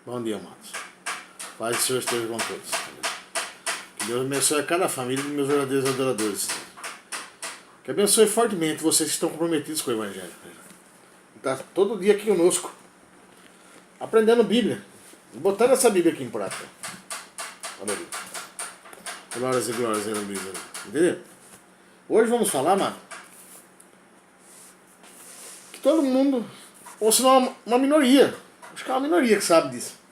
Bom dia, amados. Paz do Senhor esteja com todos. Que Deus abençoe a cada família dos meus verdadeiros adoradores. Que abençoe fortemente vocês que estão comprometidos com o Evangelho. Está todo dia aqui conosco, aprendendo Bíblia, botando essa Bíblia aqui em prática. Aleluia. Glórias e glórias, aleluia. Entendeu? Hoje vamos falar, mano, que todo mundo, ou se não uma minoria, acho que é uma minoria que sabe disso.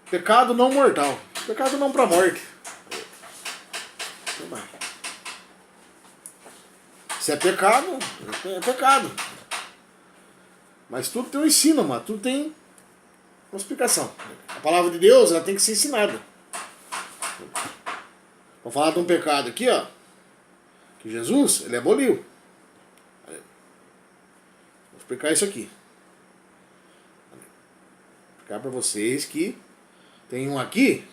Pecado não mortal. Pecado não para a morte. Se é pecado, é pecado. Mas tudo tem um ensino, mano. Tudo tem uma explicação. A palavra de Deus, ela tem que ser ensinada. Vou falar de um pecado aqui, ó. Que Jesus, ele aboliu. Vou explicar isso aqui. Vou explicar para vocês que tem um aqui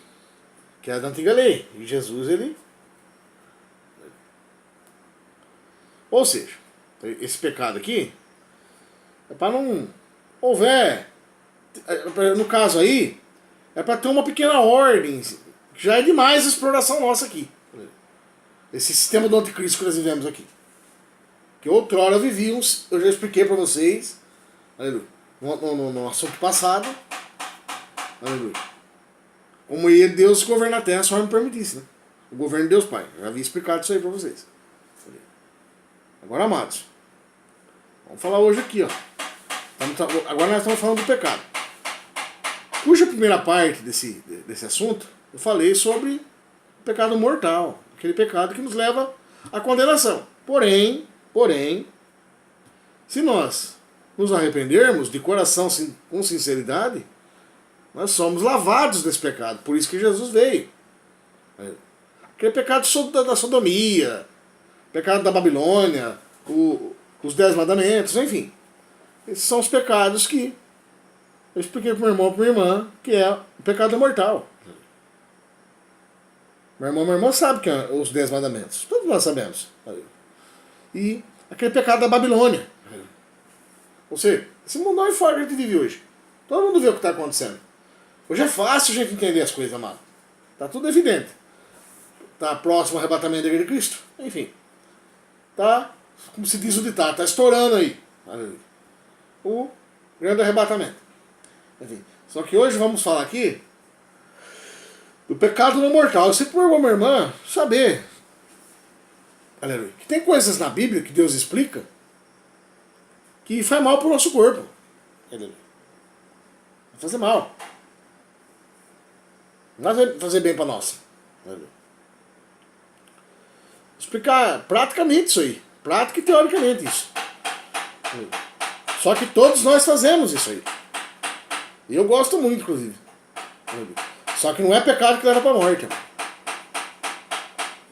que é da antiga lei. E Jesus, ele... Ou seja, esse pecado aqui é para não houver, no caso aí, é para ter uma pequena ordem, que já é demais a exploração nossa aqui. Esse sistema do anticristo que nós vivemos aqui. Que outrora vivíamos, eu já expliquei para vocês, aleluia, no assunto passado, aleluia, como ia Deus governar a terra só me permitisse, né? O governo de Deus Pai. Eu já havia explicado isso aí para vocês. Agora, amados, vamos falar hoje aqui, ó. Agora nós estamos falando do pecado. Cuja primeira parte desse assunto, eu falei sobre o pecado mortal. Aquele pecado que nos leva à condenação. Porém, se nós nos arrependermos de coração, com sinceridade, nós somos lavados desse pecado. Por isso que Jesus veio. Aquele pecado da sodomia, pecado da Babilônia, os 10 mandamentos, enfim. Esses são os pecados que eu expliquei para o meu irmão e para minha irmã, que é o pecado mortal. Meu irmão e minha irmã sabem que é os 10 mandamentos. Todos nós sabemos. E aquele pecado da Babilônia. Ou seja, esse mundão é fora que a gente vive hoje. Todo mundo vê o que está acontecendo. Hoje é fácil a gente entender as coisas, amado. Está tudo evidente. Está próximo ao arrebatamento da Igreja de Cristo. Enfim. Tá, como se diz o ditado, tá estourando aí. O grande arrebatamento. Enfim, só que hoje vamos falar aqui do pecado não mortal. Eu sei para o meu irmão e minha irmã saber, aleluia, que tem coisas na Bíblia que Deus explica que faz mal para o nosso corpo. Aleluia. Vai fazer mal. Não vai fazer bem para nós. Aleluia. Explicar praticamente isso aí. Prática e teoricamente isso. Só que todos nós fazemos isso aí. E eu gosto muito, inclusive. Só que não é pecado que leva para a morte.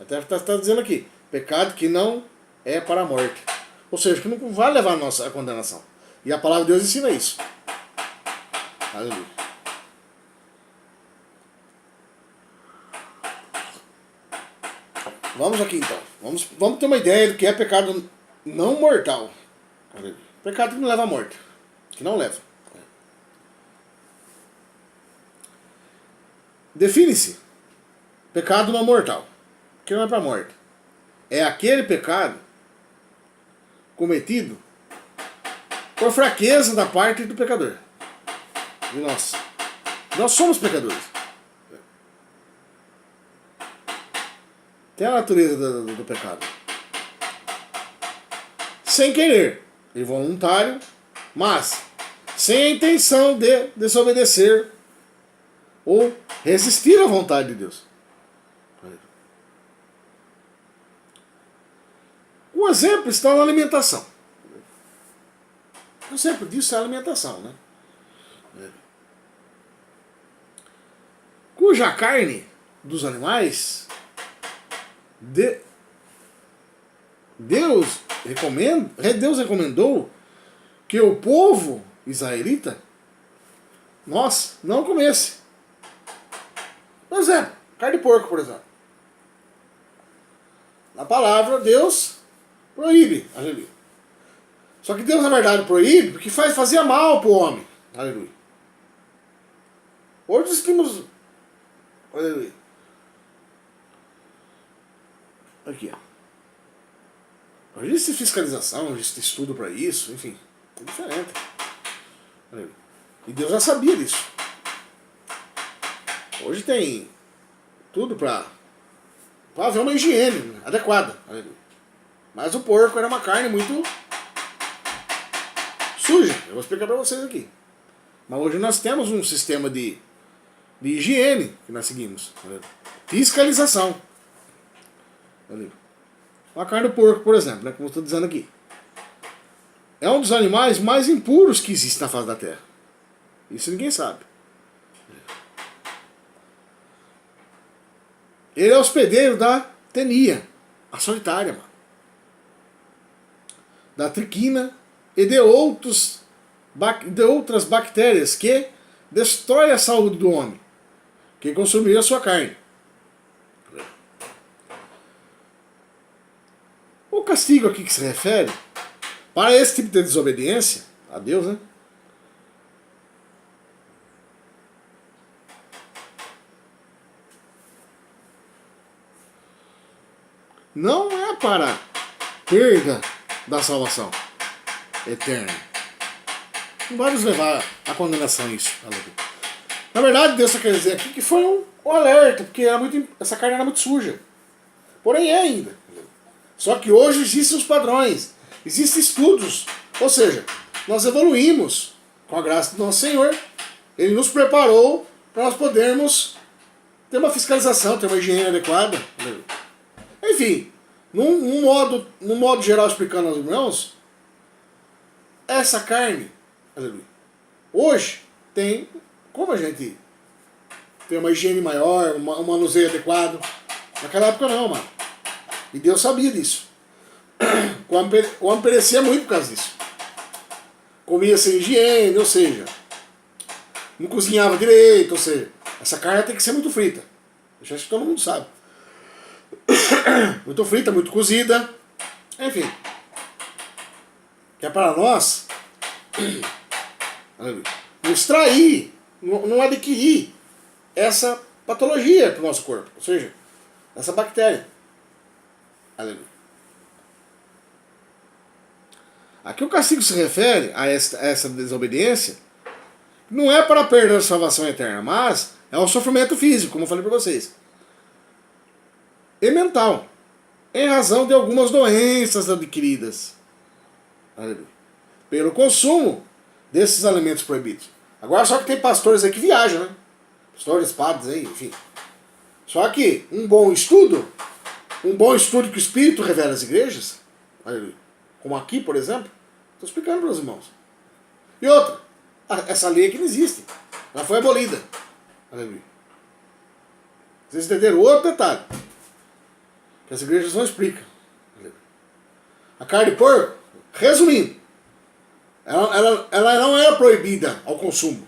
Até está dizendo aqui. Pecado que não é para a morte. Ou seja, que não vai levar a nossa condenação. E a palavra de Deus ensina isso. Aleluia. Vamos aqui então. Vamos ter uma ideia do que é pecado não mortal. Pecado que não leva à morte. Que não leva. Define-se. Pecado não mortal. Que não é para a morte. É aquele pecado cometido por fraqueza da parte do pecador. De nós. Nós somos pecadores. Tem a natureza do pecado. Sem querer, involuntário, mas sem a intenção de desobedecer ou resistir à vontade de Deus. Um exemplo está na alimentação. O exemplo disso é a alimentação, né? Cuja carne dos animais Deus recomendou que o povo israelita nós não comesse. Por exemplo, carne de porco, por exemplo. Na palavra, Deus proíbe. Só que Deus, na verdade, proíbe porque fazia mal pro homem. Aleluia. Hoje nós temos... Aleluia. Aqui, ó. Hoje existe fiscalização, existe estudo para isso, enfim. É diferente. Aleluia. E Deus já sabia disso. Hoje tem tudo para haver uma higiene adequada. Aleluia. Mas o porco era uma carne muito suja. Eu vou explicar para vocês aqui. Mas hoje nós temos um sistema de higiene que nós seguimos. Fiscalização. A carne do porco, por exemplo, né, como eu estou dizendo aqui. É um dos animais mais impuros que existe na face da Terra. Isso ninguém sabe. Ele é hospedeiro da tenia, a solitária, mano. Da triquina e de outras bactérias que destrói a saúde do homem, que consumiria a sua carne. O castigo aqui que se refere para esse tipo de desobediência a Deus, né? Não é para perda da salvação eterna. Não vai nos levar à condenação isso. Na verdade, Deus só quer dizer aqui que foi um alerta, porque essa carne era muito suja. Porém é ainda. Só que hoje existem os padrões, existem estudos. Ou seja, nós evoluímos com a graça do nosso Senhor. Ele nos preparou para nós podermos ter uma fiscalização, ter uma higiene adequada. Enfim, num modo geral, explicando aos irmãos, essa carne, aleluia, hoje tem, como a gente tem uma higiene maior, um manuseio adequado, naquela época não, mano. E Deus sabia disso. O homem perecia muito por causa disso. Comia sem higiene, ou seja, não cozinhava direito, ou seja, essa carne tem que ser muito frita. Eu acho que todo mundo sabe. Muito frita, muito cozida, enfim. Que é para nós não extrair, não adquirir essa patologia para o nosso corpo, ou seja, essa bactéria. Aleluia. Aqui o castigo se refere a essa desobediência, não é para perder a salvação eterna, mas é o sofrimento físico, como eu falei para vocês. E mental, em razão de algumas doenças adquiridas, aleluia, pelo consumo desses alimentos proibidos. Agora só que tem pastores aí que viajam, né? Pastores, padres aí, enfim. Só que um bom estudo que o Espírito revela às igrejas, aleluia, como aqui, por exemplo, estou explicando para os irmãos. E outra, essa lei aqui não existe, ela foi abolida, aleluia. Vocês entenderam? Outro detalhe que as igrejas não explicam. A carne de porco, resumindo, ela não era proibida ao consumo.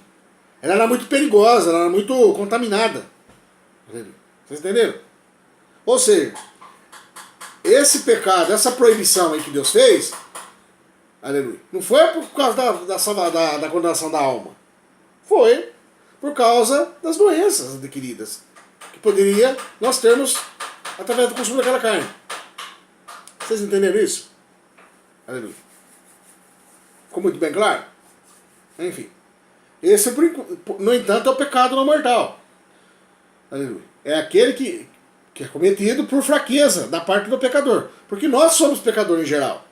Ela era muito perigosa, ela era muito contaminada. Vocês entenderam? Ou seja, esse pecado, essa proibição aí que Deus fez, aleluia, não foi por causa da condenação da alma. Foi por causa das doenças adquiridas que poderia nós termos através do consumo daquela carne. Vocês entenderam isso? Aleluia. Ficou muito bem claro? Enfim. Esse, no entanto, é o pecado não mortal. Aleluia. É aquele que é cometido por fraqueza da parte do pecador. Porque nós somos pecadores em geral.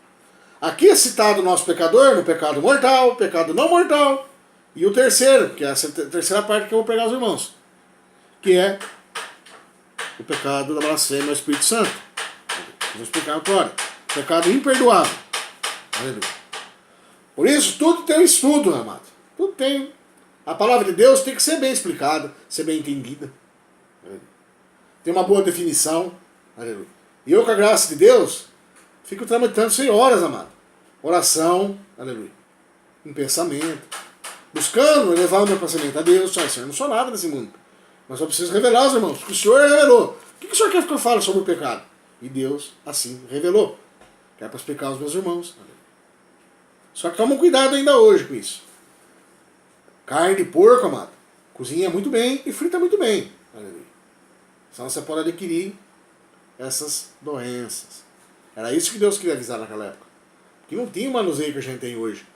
Aqui é citado o nosso pecador no pecado mortal, pecado não mortal. E o terceiro, que é a terceira parte que eu vou pregar aos irmãos. Que é o pecado da blasfêmia ao Espírito Santo. Vou explicar agora. Pecado imperdoável. Aleluia. Por isso, tudo tem um estudo, amado. Tudo tem. A palavra de Deus tem que ser bem explicada, ser bem entendida. Aleluia. Tem uma boa definição. Aleluia. E eu, com a graça de Deus, fico tramitando isso em horas, amado. Oração, aleluia. Em pensamento. Buscando elevar o meu pensamento a Deus. Senhor, eu não sou nada nesse mundo. Mas eu preciso revelar aos irmãos. Porque o Senhor revelou. O que o Senhor quer que eu fale sobre o pecado? E Deus assim revelou. Quer para explicar aos meus irmãos. Só que toma cuidado ainda hoje com isso. Carne de porco, amado, cozinha muito bem e frita muito bem. Aleluia. Senão você pode adquirir essas doenças. Era isso que Deus queria avisar naquela época. Que não tinha o manuseio que a gente tem hoje.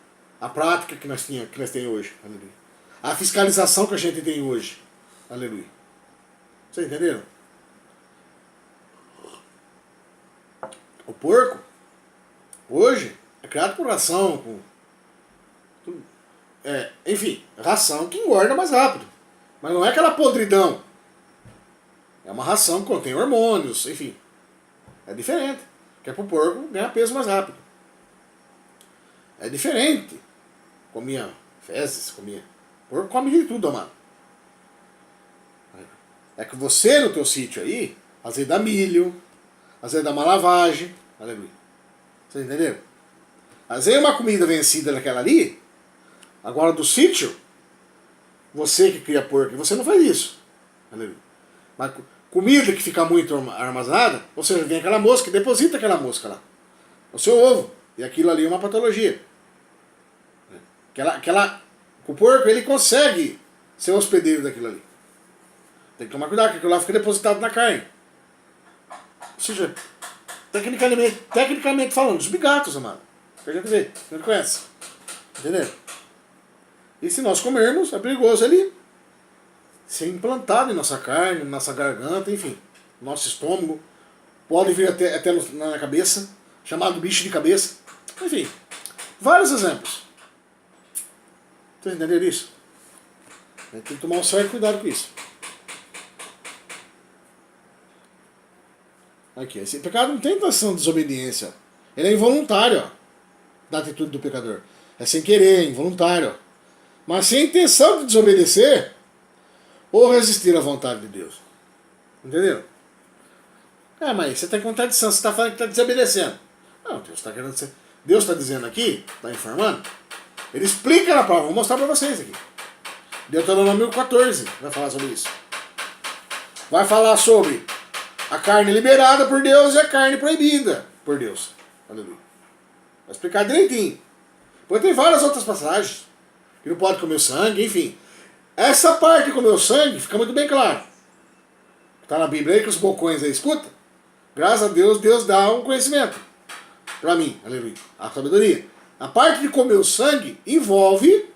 A prática que nós temos hoje. Aleluia. A fiscalização que a gente tem hoje. Aleluia. Vocês entenderam? O porco, hoje, é criado por ração. Enfim, ração que engorda mais rápido. Mas não é aquela podridão. É uma ração que contém hormônios, enfim. É diferente. Que é pro porco ganhar peso mais rápido. É diferente. Comia fezes, comia. Porco come de tudo, amado. É que você no teu sítio aí, às vezes dá milho, às vezes dá uma lavagem. Aleluia. Vocês entenderam? Às vezes uma comida vencida daquela ali, agora do sítio, você que cria porco, você não faz isso. Aleluia. Mas comida que fica muito armazenada, ou seja, vem aquela mosca, deposita aquela mosca lá. O seu ovo. E aquilo ali é uma patologia. O porco, ele consegue ser hospedeiro daquilo ali. Tem que tomar cuidado, que aquilo lá fica depositado na carne. Ou seja, tecnicamente falando, os bigatos, amado. Que a gente vê, a gente conhece. Entendeu? E se nós comermos, é perigoso ele ser implantado em nossa carne, nossa garganta, enfim, nosso estômago. Pode vir até na cabeça, chamado bicho de cabeça. Enfim, vários exemplos. Vocês entenderam isso? A gente tem que tomar um certo cuidado com isso. Aqui, esse pecado não tem intenção de desobediência. Ele é involuntário, ó, da atitude do pecador. É sem querer, é involuntário. Ó. Mas sem intenção de desobedecer ou resistir à vontade de Deus. Entendeu? Mas você tem contradição, você está falando que está desobedecendo. Não, Deus está querendo dizer. Deus está dizendo aqui, está informando. Ele explica na palavra, vou mostrar para vocês aqui. Deuteronômio 14 vai falar sobre isso. Vai falar sobre a carne liberada por Deus e a carne proibida por Deus. Aleluia. Vai explicar direitinho. Depois tem várias outras passagens. Que não pode comer o sangue, enfim. Essa parte de comer o sangue fica muito bem claro. Está na Bíblia aí que os bocões aí escuta. Graças a Deus, Deus dá um conhecimento. Para mim, aleluia. A sabedoria. A parte de comer o sangue envolve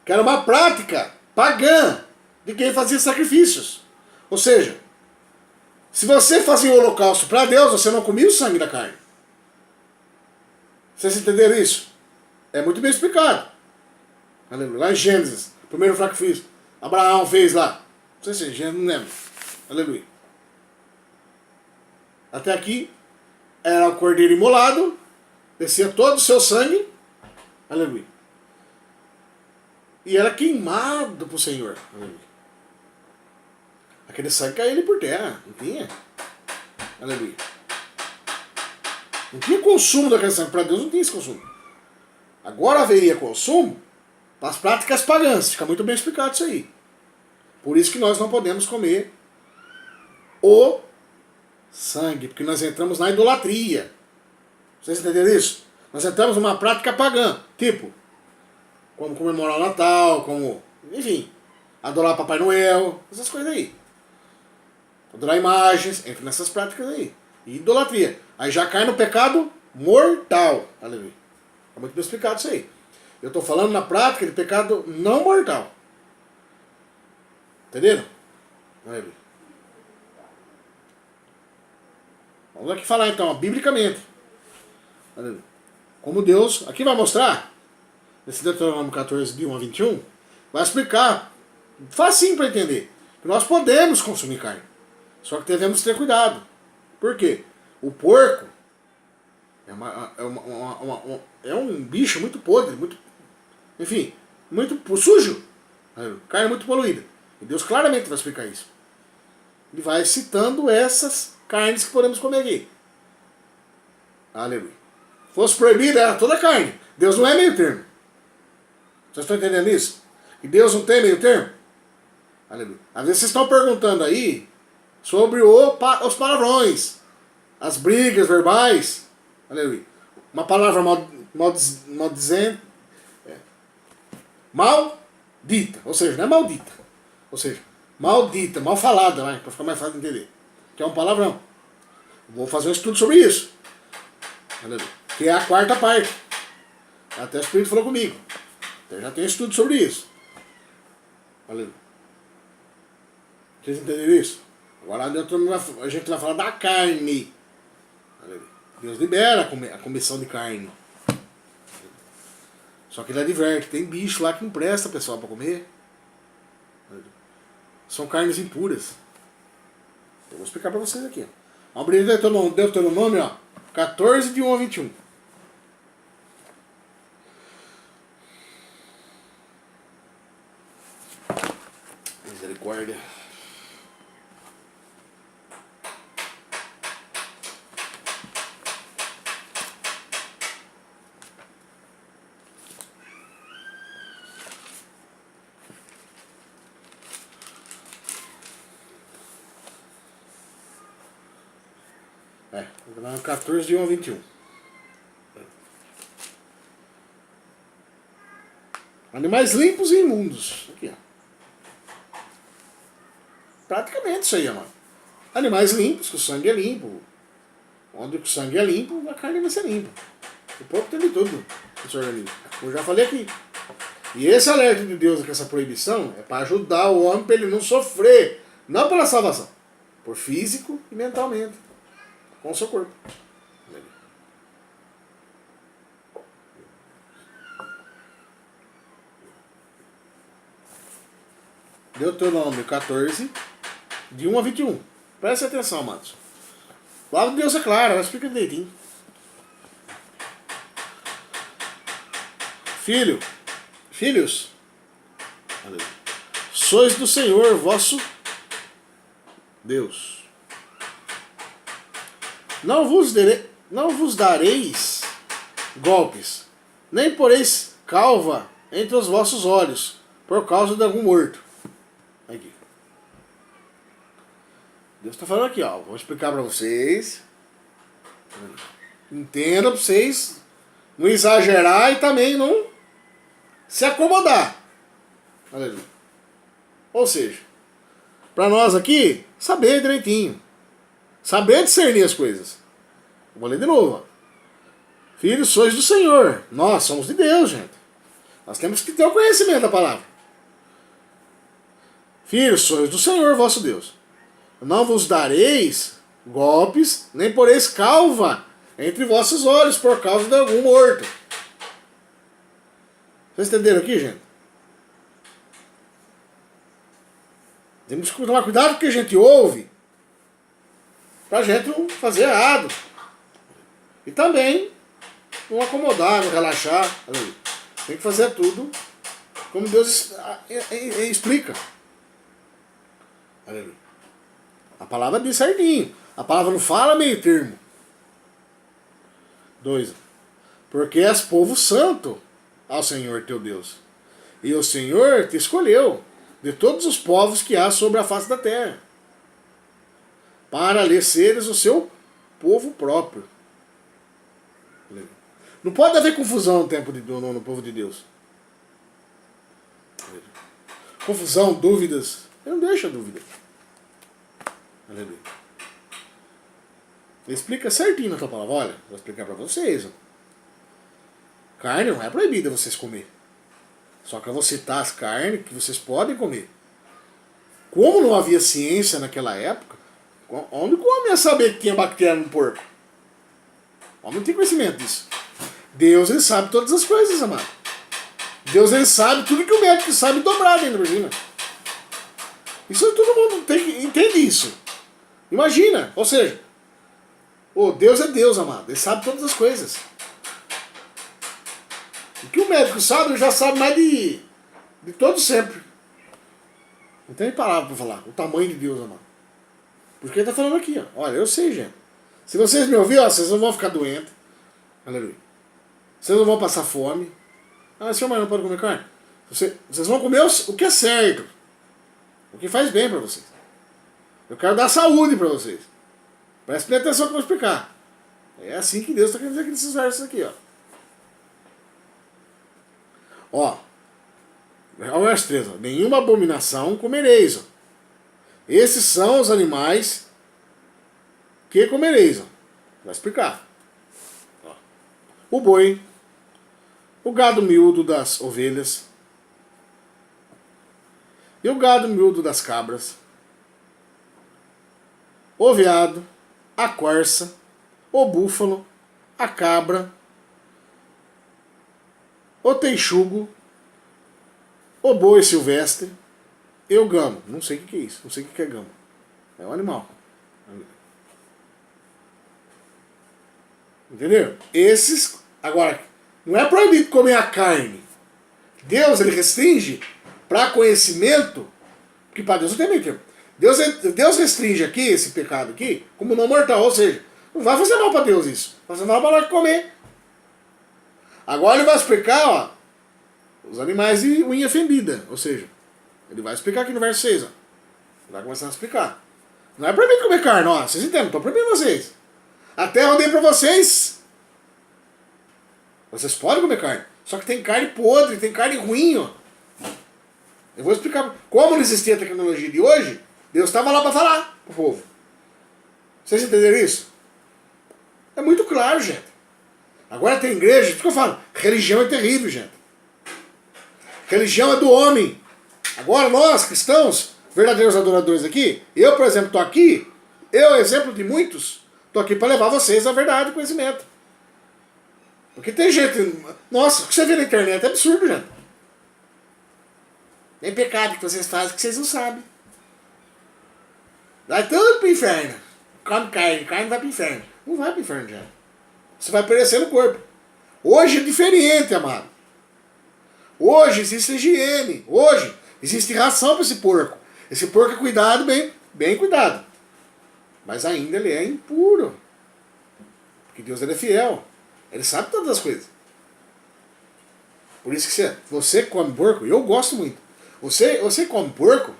que era uma prática pagã de quem fazia sacrifícios. Ou seja, se você fazia o holocausto para Deus, você não comia o sangue da carne. Vocês entenderam isso? É muito bem explicado. Aleluia. Lá em Gênesis, o primeiro sacrifício, Abraão fez lá. Não sei se é Gênesis, não lembro. Aleluia. Até aqui, era o cordeiro imolado, descia todo o seu sangue, aleluia. E era queimado para o Senhor, aleluia. Aquele sangue caía ali por terra, não tinha, aleluia. Não tinha consumo daquele sangue, para Deus não tinha esse consumo. Agora haveria consumo para as práticas pagãs, fica muito bem explicado isso aí. Por isso que nós não podemos comer o sangue, porque nós entramos na idolatria. Vocês entenderam isso? Nós entramos numa prática pagã, tipo, como comemorar o Natal, como, enfim, adorar Papai Noel, essas coisas aí. Adorar imagens, entra nessas práticas aí. E idolatria. Aí já cai no pecado mortal. Aleluia. É muito bem explicado isso aí. Eu estou falando na prática de pecado não mortal. Entenderam? Aleluia. Vamos aqui falar então, biblicamente. Como Deus, aqui vai mostrar, nesse Deuteronômio 14, de 1 a 21, vai explicar, facinho para entender, que nós podemos consumir carne. Só que devemos ter cuidado. Por quê? O porco é um bicho muito podre, muito, enfim, muito sujo. Carne muito poluída. E Deus claramente vai explicar isso. Ele vai citando essas carnes que podemos comer aqui. Aleluia. Fosse proibida, era toda carne. Deus não é meio termo. Vocês estão entendendo isso? E Deus não tem meio termo? Aleluia. Às vezes vocês estão perguntando aí sobre os palavrões, as brigas verbais. Aleluia. Uma palavra mal maldizente, maldita, ou seja, não é maldita, ou seja, maldita, mal falada, para ficar mais fácil de entender, que é um palavrão. Vou fazer um estudo sobre isso, que é a quarta parte. Até o Espírito falou comigo. Eu já tenho estudo sobre isso. Vocês entenderam isso? Agora a gente vai falar da carne. Deus libera a comissão de carne. Só que ele adverte, tem bicho lá que empresta pessoal para comer. São carnes impuras. Eu vou explicar para vocês aqui. Vamos abrir Deuteronômio, 14, de 1 a 21. Misericórdia. Deuteronômio 14, de 1 a 21. Animais limpos e imundos. Aqui, ó. Praticamente isso aí, mano. Animais limpos, que o sangue é limpo. Onde o sangue é limpo, a carne vai ser limpa. O porco tem de tudo no seu organismo. Eu já falei aqui. E esse alerta de Deus, com essa proibição, é para ajudar o homem para ele não sofrer. Não pela salvação. Por físico e mentalmente. Com o seu corpo. Deuteronômio 14, de 1 a 21. Preste atenção, amados. A palavra de Deus é clara, ela explica direitinho. Filhos, sois do Senhor vosso Deus. Não vos dareis golpes, nem poreis calva entre os vossos olhos, por causa de algum morto. Aqui. Deus está falando aqui, ó. Vou explicar para vocês. Entenda para vocês não exagerar e também não se acomodar. Aleluia. Ou seja, para nós aqui, saber direitinho. Saber discernir as coisas. Vou ler de novo. Ó. Filhos, sois do Senhor. Nós somos de Deus, gente. Nós temos que ter o conhecimento da palavra. Filhos, sois do Senhor vosso Deus. Não vos dareis golpes, nem poreis calva entre vossos olhos por causa de algum morto. Vocês entenderam aqui, gente? Temos que tomar cuidado com o que a gente ouve pra gente não fazer errado. E também não acomodar, não relaxar. Tem que fazer tudo como Deus explica. A palavra diz certinho. A palavra não fala meio termo. 2. Porque és povo santo ao Senhor teu Deus. E o Senhor te escolheu de todos os povos que há sobre a face da terra, para lhe seres o seu povo próprio. Não pode haver confusão no povo de Deus. Confusão, dúvidas. Ele não deixa dúvida. Aleluia. Ele explica certinho na tua palavra. Olha, vou explicar para vocês. Ó. Carne não é proibida vocês comer. Só que eu vou citar as carnes que vocês podem comer. Como não havia ciência naquela época, onde o homem ia saber que tinha bactéria no porco? O homem não tem conhecimento disso. Deus, ele sabe todas as coisas, amado. Deus, ele sabe tudo que o médico sabe dobrar dentro da vagina. Isso todo mundo entende isso. Imagina, ou seja, Deus é Deus, amado. Ele sabe todas as coisas. O que o médico sabe, ele já sabe mais de todo sempre. Não tem palavra para falar. O tamanho de Deus, amado. Porque ele está falando aqui, ó. Olha, eu sei, gente. Se vocês me ouvirem, ó, vocês não vão ficar doentes. Aleluia. Vocês não vão passar fome. Ah, senhor, mas não pode comer carne? Vocês vão comer o que é certo. O que faz bem para vocês. Eu quero dar saúde para vocês. Prestem atenção que eu vou explicar. É assim que Deus está querendo dizer aqui nesses versos aqui, ó. Ó, o verso 3, ó, nenhuma abominação comereis. Ó. Esses são os animais que comereis. Ó. Vai explicar. Ó. O boi, o gado miúdo das ovelhas, e o gado miúdo das cabras, o veado, a corça, o búfalo, a cabra, o texugo, o boi silvestre e o gamo. Não sei o que é isso, não sei o que é gamo. É um animal. Entendeu? Esses, agora, não é proibido comer a carne. Deus, ele restringe para conhecimento, que para Deus não tem meio termo. Deus restringe aqui, esse pecado aqui, como não mortal, ou seja, não vai fazer mal para Deus isso. Vai fazer mal para nós comer. Agora ele vai explicar, ó, os animais de unha fendida, ou seja, ele vai explicar aqui no verso 6, ó. Ele vai começar a explicar. Não é proibido comer carne, ó, vocês entendem, estou proibindo vocês. Até eu dei para vocês. Vocês podem comer carne, só que tem carne podre, tem carne ruim, ó. Eu vou explicar. Como não existia a tecnologia de hoje, Deus estava lá para falar pro povo. Vocês entenderam isso? É muito claro, gente. Agora tem igreja, por isso que eu falo, religião é terrível, gente. Religião é do homem. Agora nós, cristãos, verdadeiros adoradores aqui, eu, por exemplo, estou aqui, eu, exemplo de muitos, estou aqui para levar vocês à verdade e conhecimento. Porque tem gente, nossa, o que você vê na internet é absurdo, gente. Tem pecado que vocês fazem que vocês não sabem. Vai tudo pro inferno. Come carne, carne vai pro inferno. Não vai pro inferno, já. Você vai perecer no corpo. Hoje é diferente, amado. Hoje existe higiene. Hoje existe ração para esse porco. Esse porco é cuidado, bem cuidado. Mas ainda ele é impuro. Porque Deus ele é fiel. Ele sabe todas as coisas. Por isso que você come porco, eu gosto muito. Você come porco,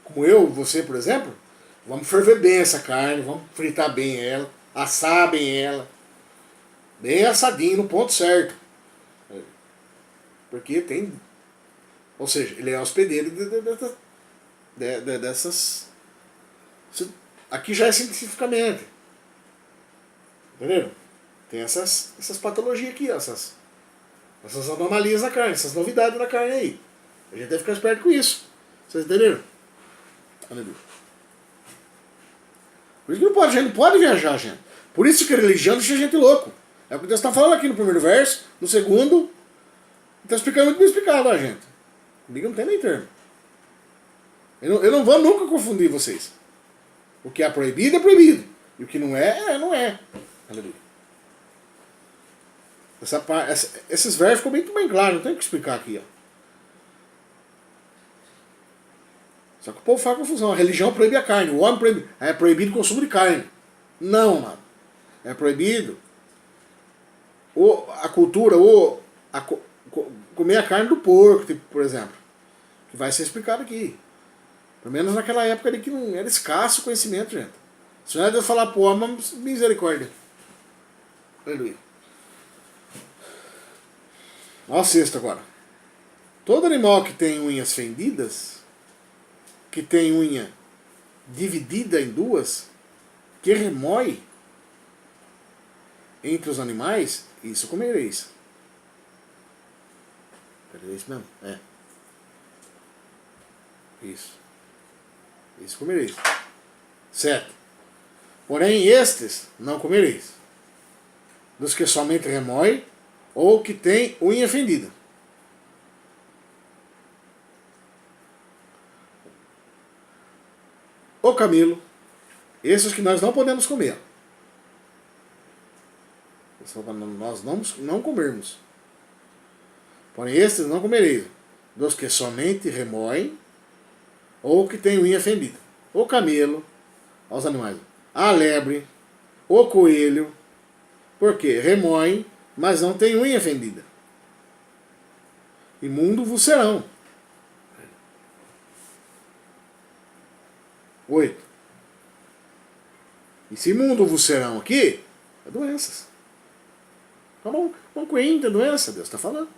como eu, você, por exemplo, vamos ferver bem essa carne, vamos fritar bem ela, assar bem ela, bem assadinho, no ponto certo. Porque tem... Ou seja, ele é hospedeiro dessas... Aqui já é cientificamente. Entendeu? Tem essas patologias aqui, ó, essas anomalias na carne, essas novidades na carne aí. A gente deve ficar esperto com isso. Vocês entenderam? Aleluia. Por isso que a gente não pode viajar, gente. Por isso que a religião deixa a gente louco. É o que Deus está falando aqui no primeiro verso, no segundo. Está explicando muito bem explicado, ó, gente. Comigo não tem nem termo. Eu não vou nunca confundir vocês. O que é proibido é proibido. E o que não é, não é. Aleluia. Esses versos ficam muito bem claros, não tem o que explicar aqui, ó. Só que o povo faz confusão. A religião proíbe a carne, o homem proíbe. É proibido o consumo de carne. Não, mano. É proibido a cultura, comer a carne do porco, tipo, por exemplo. Que vai ser explicado aqui. Pelo menos naquela época de que não era escasso o conhecimento, gente. Se não é Deus falar pro homem, misericórdia. Aleluia. Olha o sexto agora. Todo animal que tem unhas fendidas, que tem unha dividida em duas, que remói entre os animais, isso comereis. É isso mesmo? É. Isso. Isso comereis. Certo. Porém, estes não comereis. Dos que somente remói ou que tem unha fendida. O camelo, esses que nós não podemos comer. Nós não comermos. Porém, estes não comereis. Dos que somente remoem ou que tem unha fendida. O camelo, aos animais. A lebre, o coelho, porque remoem, mas não tem unha fendida. Imundo vos serão. 8. E se imundo vos serão aqui, é doenças. Tá bom? Uma coenta, doença, Deus está falando.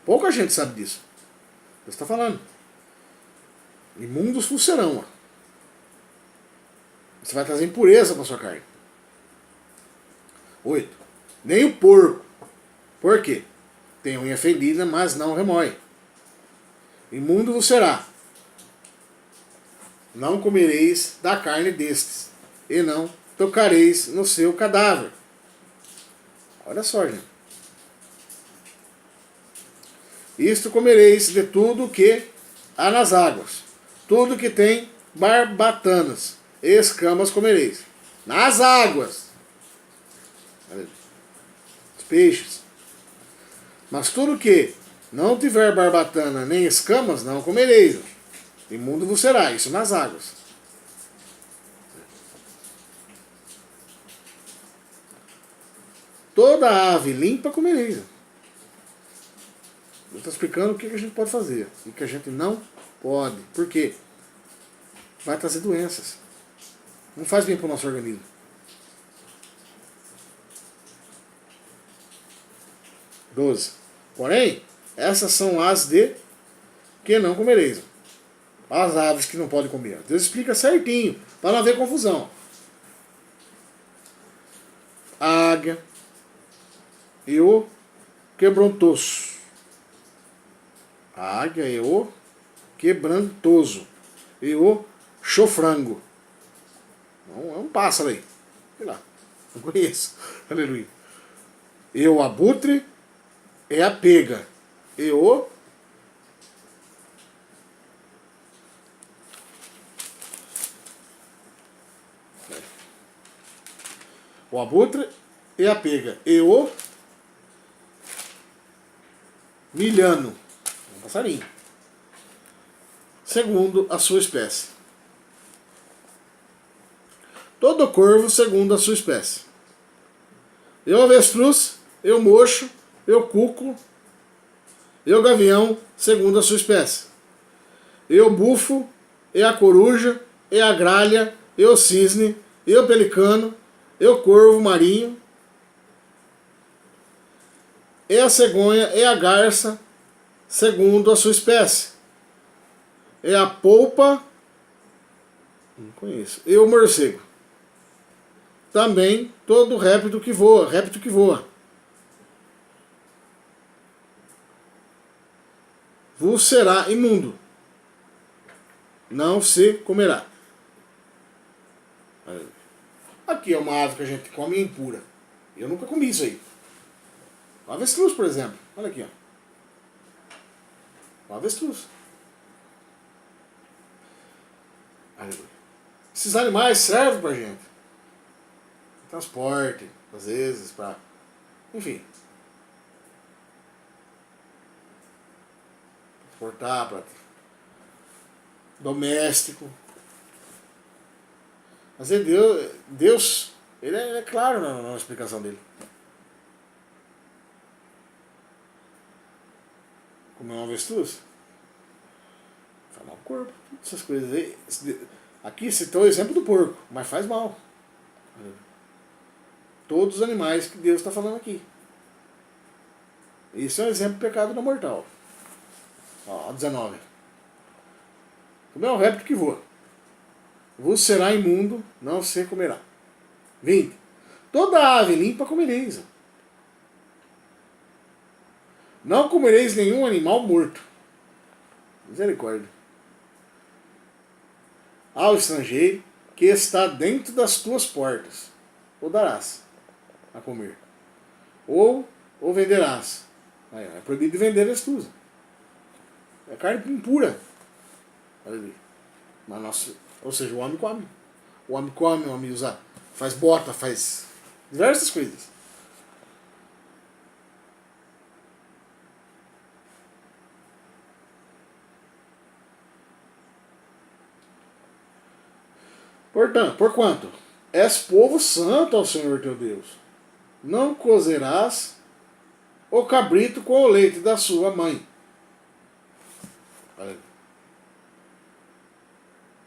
Pouca gente sabe disso. Deus está falando. Imundos vos serão. Ó. Você vai trazer impureza para sua carne. 8. Nem o porco. Por quê? Tem unha fendida, mas não remói. Imundo vos será. Não comereis da carne destes, e não tocareis no seu cadáver. Olha só, gente. Isto comereis de tudo que há nas águas. Tudo que tem barbatanas e escamas comereis. Nas águas. Os peixes. Mas tudo que não tiver barbatana nem escamas, não comereis. Imundo vos será. Isso nas águas. Toda ave limpa comereis. Eu estou explicando o que a gente pode fazer e o que a gente não pode. Por quê? Vai trazer doenças. Não faz bem para o nosso organismo. Doze. Porém, essas são as de que não comereis. As aves que não podem comer. Deus explica certinho, para não haver confusão. A águia e o quebrantoso. A águia e o quebrantoso. E o chofrango. É um pássaro aí. Sei lá. Não conheço. Aleluia. E o abutre e a pega. E o abutre e a pega. E o milhano. Um passarinho. Segundo a sua espécie. Todo corvo segundo a sua espécie. E o avestruz, e o mocho, e o cuco, e o gavião segundo a sua espécie. E o bufo, e a coruja, e a gralha, e o cisne, e o pelicano, e o corvo marinho, e a cegonha, e a garça segundo a sua espécie. E a polpa, não conheço, e o morcego. Também todo réptil que voa, vos será imundo, não se comerá. Aqui é uma ave que a gente come impura. Eu nunca comi isso aí. O avestruz, por exemplo. Olha aqui, ó. O avestruz. Esses animais servem pra gente. Transporte, às vezes, para... Enfim. Transportar, para... Doméstico. Mas é Deus, ele é claro na explicação dele. Como é um avestruz? Faz mal ao corpo. Essas coisas aí. Aqui citou o exemplo do porco, mas faz mal. Todos os animais que Deus está falando aqui. Isso é um exemplo de pecado não mortal. Ó, 19. Também é um réptil que voa. Vos será imundo, não se comerá. 20. Toda ave limpa comereis. Não comereis nenhum animal morto. Misericórdia. Ao estrangeiro que está dentro das tuas portas, o darás a comer. Ou o venderás. É proibido de vender as tuas. É carne impura. Mas nossa, ou seja, o homem come. O homem come, o homem usa, faz bota, faz diversas coisas. Portanto, porquanto és povo santo ao Senhor teu Deus, não cozerás o cabrito com o leite da sua mãe. Olha.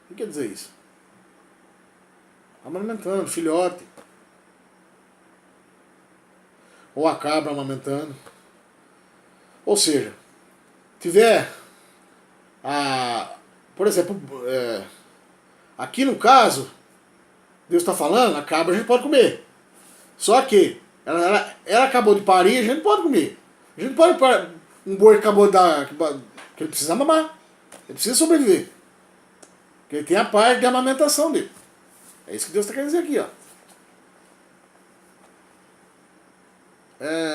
O que quer dizer isso? Amamentando, filhote. Ou a cabra amamentando. Ou seja, tiver, por exemplo, aqui no caso, Deus está falando, a cabra a gente pode comer. Só que ela acabou de parir, a gente não pode comer. A gente não pode, um boi que acabou de dar, que ele precisa mamar. Ele precisa sobreviver. Porque ele tem a parte de amamentação dele. É isso que Deus está querendo dizer aqui, ó.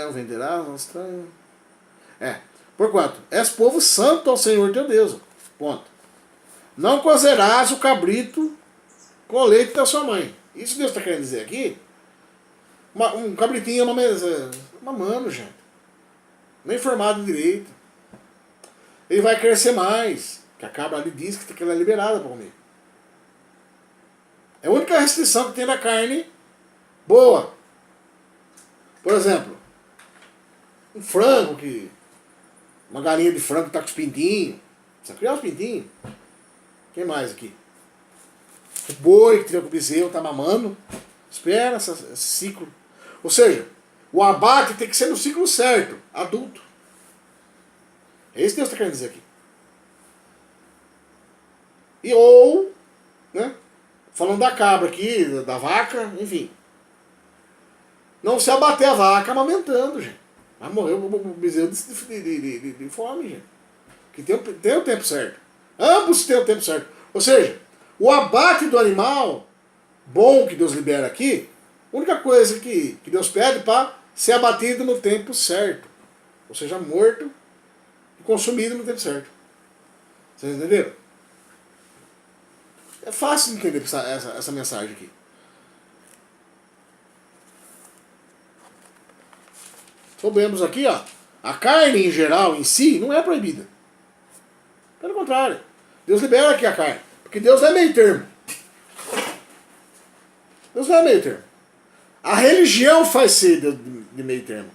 O venderá, estranho. Porquanto, és povo santo ao Senhor teu Deus. Ponto. Não cozerás o cabrito com o leite da sua mãe. Isso Deus está querendo dizer aqui. Um cabritinho mamando, gente. Nem formado direito. Ele vai crescer mais. Que a cabra ali diz que ela é liberada para comer. É a única restrição que tem na carne boa. Por exemplo, um frango uma galinha de frango que tá com os pintinhos. Precisa criar os pintinhos. Quem mais aqui? O boi que tiver com o bezerro, tá mamando. Espera esse ciclo. Ou seja, o abate tem que ser no ciclo certo, adulto. É isso que Deus está querendo dizer aqui. Né? Falando da cabra aqui, da vaca, enfim. Não se abater a vaca amamentando, gente. Vai morrer o bezerro de fome, gente. Que tem o tempo certo. Ambos têm o tempo certo. Ou seja, o abate do animal bom que Deus libera aqui, a única coisa que Deus pede para ser abatido no tempo certo. Ou seja, morto e consumido no tempo certo. Vocês entenderam? É fácil de entender essa mensagem aqui. Soubemos aqui, ó, a carne em geral, em si, não é proibida. Pelo contrário, Deus libera aqui a carne. Porque Deus não é meio termo. Deus não é meio termo. A religião faz ser de meio termo.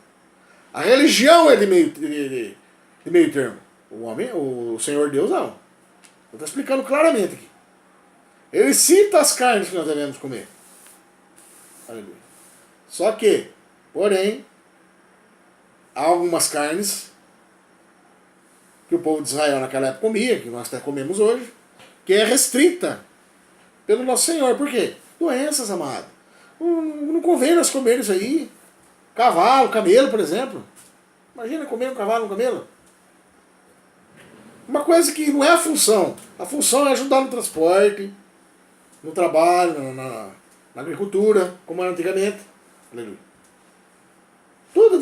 A religião é de meio termo. O Senhor Deus não. Eu estou explicando claramente aqui. Ele cita as carnes que nós devemos comer. Aleluia. Só que, porém, há algumas carnes que o povo de Israel naquela época comia, que nós até comemos hoje, que é restrita pelo nosso Senhor. Por quê? Doenças, amado. Não convém nós comer isso aí. Cavalo, camelo, por exemplo. Imagina comer um cavalo, um camelo. Uma coisa que não é a função. A função é ajudar no transporte, no trabalho, na agricultura, como era antigamente. Aleluia. Tudo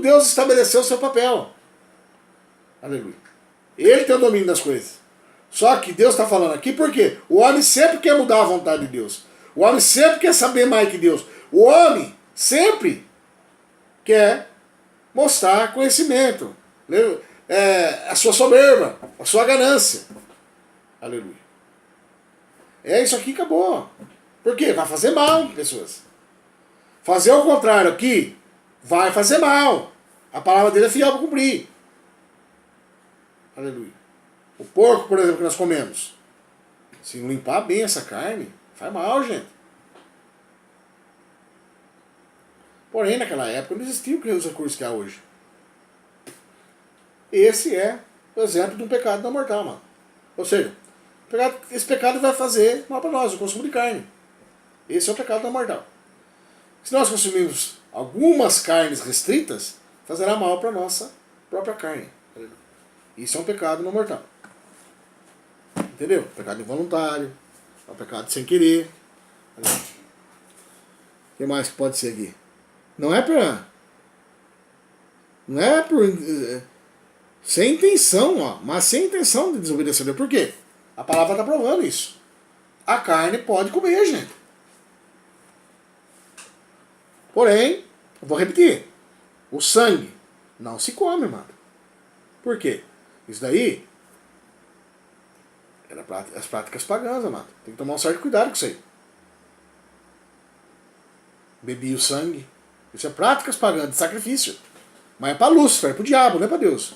Deus estabeleceu o seu papel. Aleluia. Ele tem o domínio das coisas. Só que Deus está falando aqui porque o homem sempre quer mudar a vontade de Deus. O homem sempre quer saber mais que Deus. O homem sempre quer mostrar conhecimento. A sua soberba, a sua ganância. Aleluia. É isso aqui, acabou. Por quê? Vai fazer mal, pessoas. Fazer o contrário aqui vai fazer mal. A palavra dele é fiel para cumprir. Aleluia. O porco, por exemplo, que nós comemos. Se não limpar bem essa carne, faz mal, gente. Porém, naquela época não existia os recursos que há hoje. Esse é o exemplo de um pecado não mortal, mano. Ou seja, esse pecado vai fazer mal para nós, o consumo de carne. Esse é o pecado não mortal. Se nós consumirmos algumas carnes restritas, fazerá mal para a nossa própria carne. Isso é um pecado não mortal. Entendeu? Pecado involuntário, é um pecado sem querer. O que mais que pode ser aqui? Não é por sem intenção, ó, mas sem intenção de desobedecer a Deus. Por quê? A palavra está provando isso. A carne pode comer, gente. Porém, eu vou repetir. O sangue não se come, mano. Por quê? Isso daí era as práticas pagãs, amado. Tem que tomar um certo cuidado com isso aí. Bebia o sangue. Isso é práticas pagãs de sacrifício. Mas é para Lúcifer, é para o diabo, não é para Deus.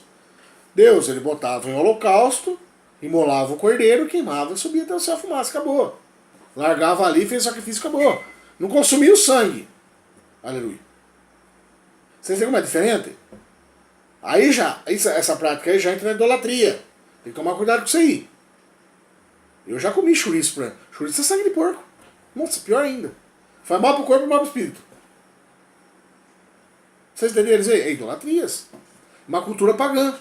Deus, ele botava em holocausto, imolava o cordeiro, queimava, subia até o céu a fumaça, acabou. Largava ali, fez o sacrifício, acabou. Não consumia o sangue. Aleluia. Vocês veem como é diferente? Aí já, essa prática aí já entra na idolatria. Tem que tomar cuidado com isso aí. Eu já comi chouriço, por exemplo. Chouriço é sangue de porco. Nossa, pior ainda. Faz mal pro corpo e mal pro espírito. Vocês entenderam isso aí? É idolatrias. Uma cultura pagã.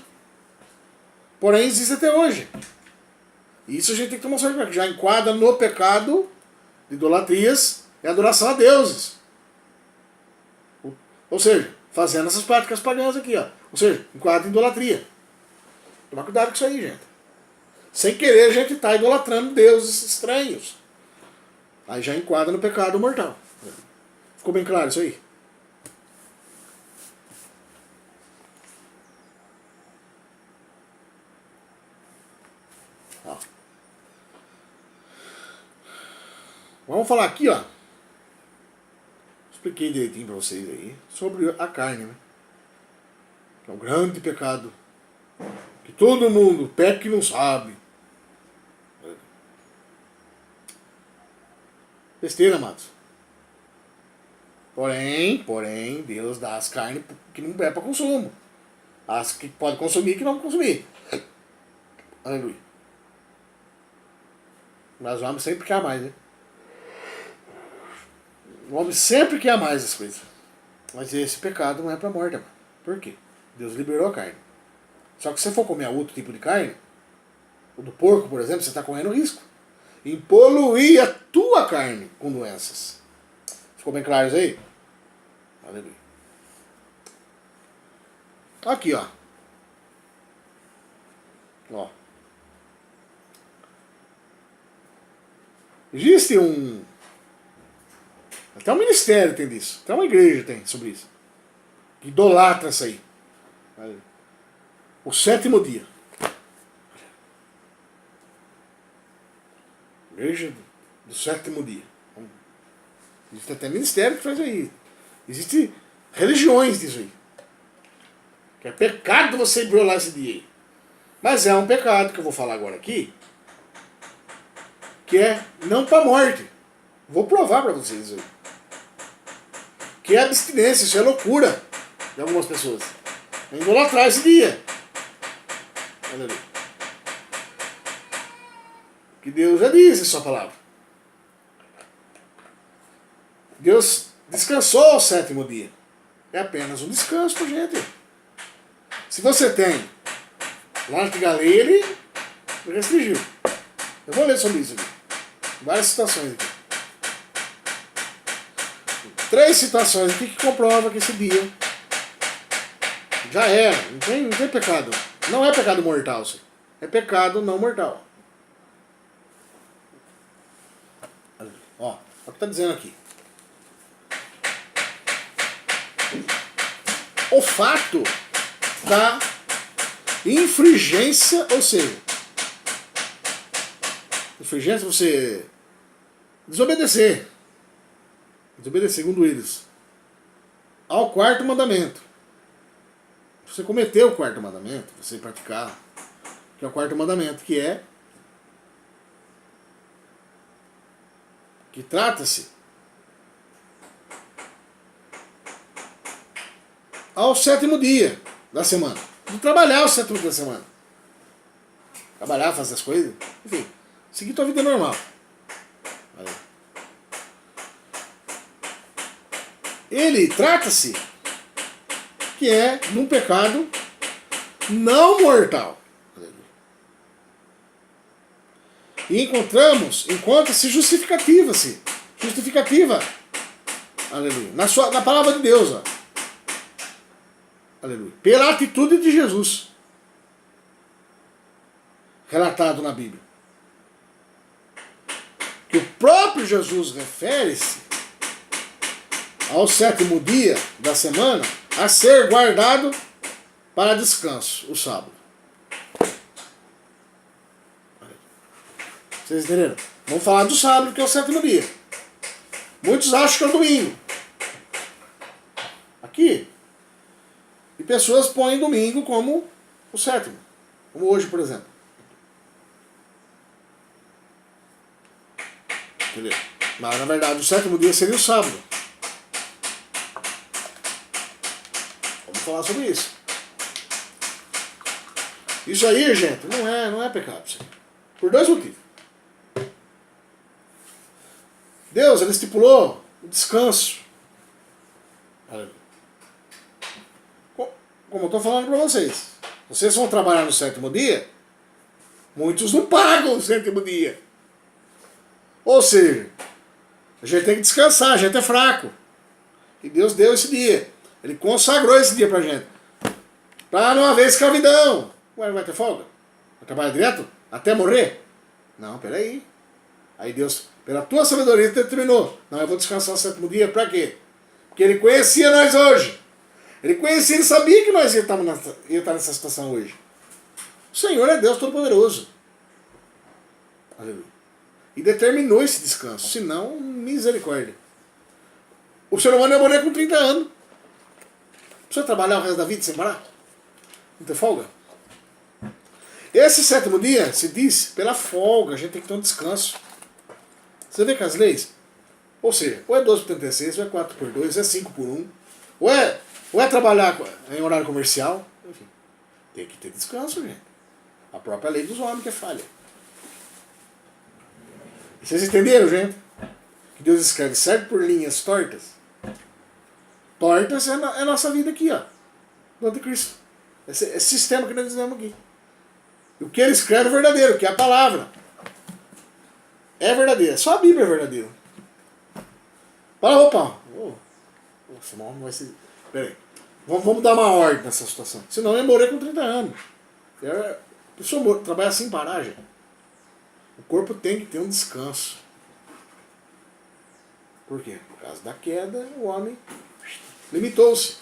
Porém, existe até hoje. E isso a gente tem que tomar cuidado, que já enquadra no pecado de idolatrias e adoração a deuses. Ou seja, fazendo essas práticas pagãs aqui, ó. Ou seja, enquadra em idolatria. Tomar cuidado com isso aí, gente. Sem querer, a gente está idolatrando deuses estranhos. Aí já enquadra no pecado mortal. Ficou bem claro isso aí? Ó. Vamos falar aqui, ó. Expliquei direitinho para vocês aí sobre a carne, né? Que é um grande pecado. Que todo mundo peca e não sabe. Besteira, amados. Porém, Deus dá as carnes que não é para consumo. As que pode consumir e que não consumir. Aleluia. Mas o homem sempre quer mais, né? O homem sempre quer mais as coisas. Mas esse pecado não é para a morte, mano. Por quê? Deus liberou a carne. Só que se você for comer outro tipo de carne, o do porco, por exemplo, você está correndo risco em poluir a tua carne com doenças. Ficou bem claro isso aí? Aleluia. Aqui, ó. Ó. Existe um... Até um ministério tem disso. Até uma igreja tem sobre isso. Que idolatra isso aí. O 7º dia. Igreja do 7º dia. Existe até ministério que faz aí. Existem religiões disso aí. Que é pecado você violar esse dia aí. Mas é um pecado que eu vou falar agora aqui. Que é não para morte. Vou provar para vocês isso aí. Que é abstinência, isso é loucura de algumas pessoas. É idolatrar esse dia. Aleluia. Que Deus já disse em sua palavra. Deus descansou ao 7º dia. É apenas um descanso, gente. Se você tem lá na lei, ele restringiu. Eu vou ler sobre isso aqui. Várias citações aqui. 3 citações aqui que comprovam que esse dia já era. Não tem pecado. Não é pecado mortal, isso. É pecado não mortal. Ó, olha o que está dizendo aqui. O fato da infringência, ou seja, infringência você desobedecer, segundo eles, ao 4º mandamento. Você cometeu o 4º mandamento, você praticar, que é o 4º mandamento, que trata-se ao 7º dia da semana. De trabalhar o 7º dia da semana. Trabalhar, fazer as coisas. Enfim, seguir tua vida normal. Valeu. Ele trata-se que é num pecado não mortal. E encontra-se justificativa. Aleluia. Na palavra de Deus, ó. Aleluia. Pela atitude de Jesus. Relatado na Bíblia. Que o próprio Jesus refere-se ao 7º dia da semana a ser guardado para descanso, o sábado. Vocês entenderam? Vamos falar do sábado, que é o 7º dia. Muitos acham que é o domingo. Aqui. E pessoas põem domingo como o 7º. Como hoje, por exemplo. Entendeu? Mas na verdade o 7º dia seria o sábado. Vamos falar sobre isso. Isso aí, gente, não é pecado. Isso aí. Por dois motivos. Deus, ele estipulou o descanso. Como eu estou falando para vocês. Vocês vão trabalhar no sétimo dia, muitos não pagam o sétimo dia. Ou seja, a gente tem que descansar, a gente é fraco. E Deus deu esse dia. Ele consagrou esse dia pra gente. Para não haver escravidão. Ué, não vai ter folga? Vai trabalhar direto? Até morrer? Não, peraí. Aí Deus, pela tua sabedoria, determinou. Não, eu vou descansar o sétimo dia, pra quê? Porque ele conhecia nós hoje. Ele conhecia, ele sabia que nós ia estar nessa situação hoje. O Senhor é Deus Todo-Poderoso. Aleluia. E determinou esse descanso. Senão, misericórdia. O ser humano ia morrer com 30 anos. Precisa trabalhar o resto da vida sem parar? Não ter folga? Esse sétimo dia se diz pela folga. A gente tem que ter um descanso. Você vê que as leis, ou seja, ou é 12 por 36, ou é 4 por 2, ou é 5 por 1, ou é trabalhar em horário comercial, enfim, tem que ter descanso, gente. A própria lei dos homens que é falha. Vocês entenderam, gente? Que Deus escreve certo por linhas tortas? Tortas é a nossa vida aqui, ó, do anticristo. Esse sistema que nós dizemos aqui. O que ele escreve é verdadeiro, que é a palavra. É verdadeira. Só a Bíblia é verdadeira. Fala, opa. Esse homem vai ser... Peraí. Vamos dar uma ordem nessa situação. Senão eu ia morrer com 30 anos. A pessoa trabalha sem parar, gente. O corpo tem que ter um descanso. Por quê? Por causa da queda, o homem limitou-se.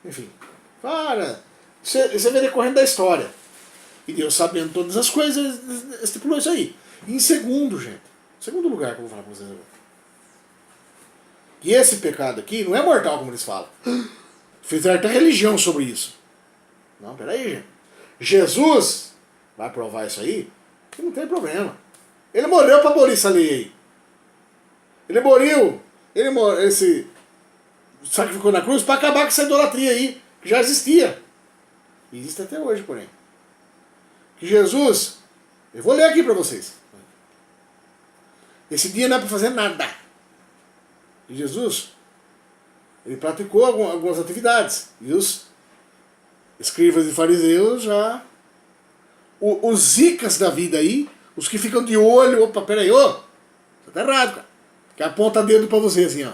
Enfim. Para. Você vê decorrendo da história. E Deus, sabendo todas as coisas, estipulou isso aí. E em segundo, gente, segundo lugar que eu vou falar para vocês agora. E esse pecado aqui não é mortal, como eles falam. Fizeram até religião sobre isso. Não, peraí, gente. Jesus vai provar isso aí, que não tem problema. Ele morreu para abolir essa lei aí. Ele se sacrificou na cruz para acabar com essa idolatria aí, que já existia. E existe até hoje, porém. Que Jesus, eu vou ler aqui para vocês. Esse dia não é para fazer nada. E Jesus, ele praticou algumas atividades. E os escribas e fariseus já... Os zicas da vida aí, os que ficam de olho, opa, peraí, você tá errado, cara. Que aponta dedo para você assim, ó.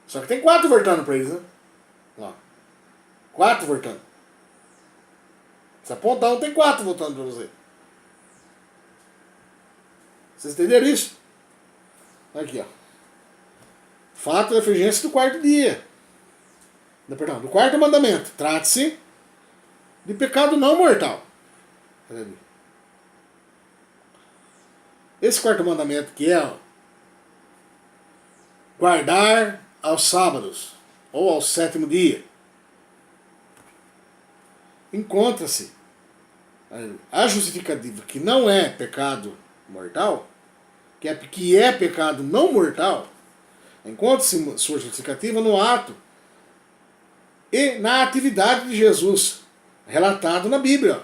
Só que tem 4 voltando para eles, né? Ó. 4 voltando. Se apontar um, tem 4 voltando para você. Vocês entenderam isso? Aqui, ó. Fato da emergência do quarto dia. Perdão, do quarto mandamento. Trate-se de pecado não mortal. Esse quarto mandamento que é guardar aos sábados ou ao sétimo dia. Encontra-se a justificativa que não é pecado mortal, que é pecado não mortal, encontra-se sua justificativa no ato e na atividade de Jesus, relatado na Bíblia,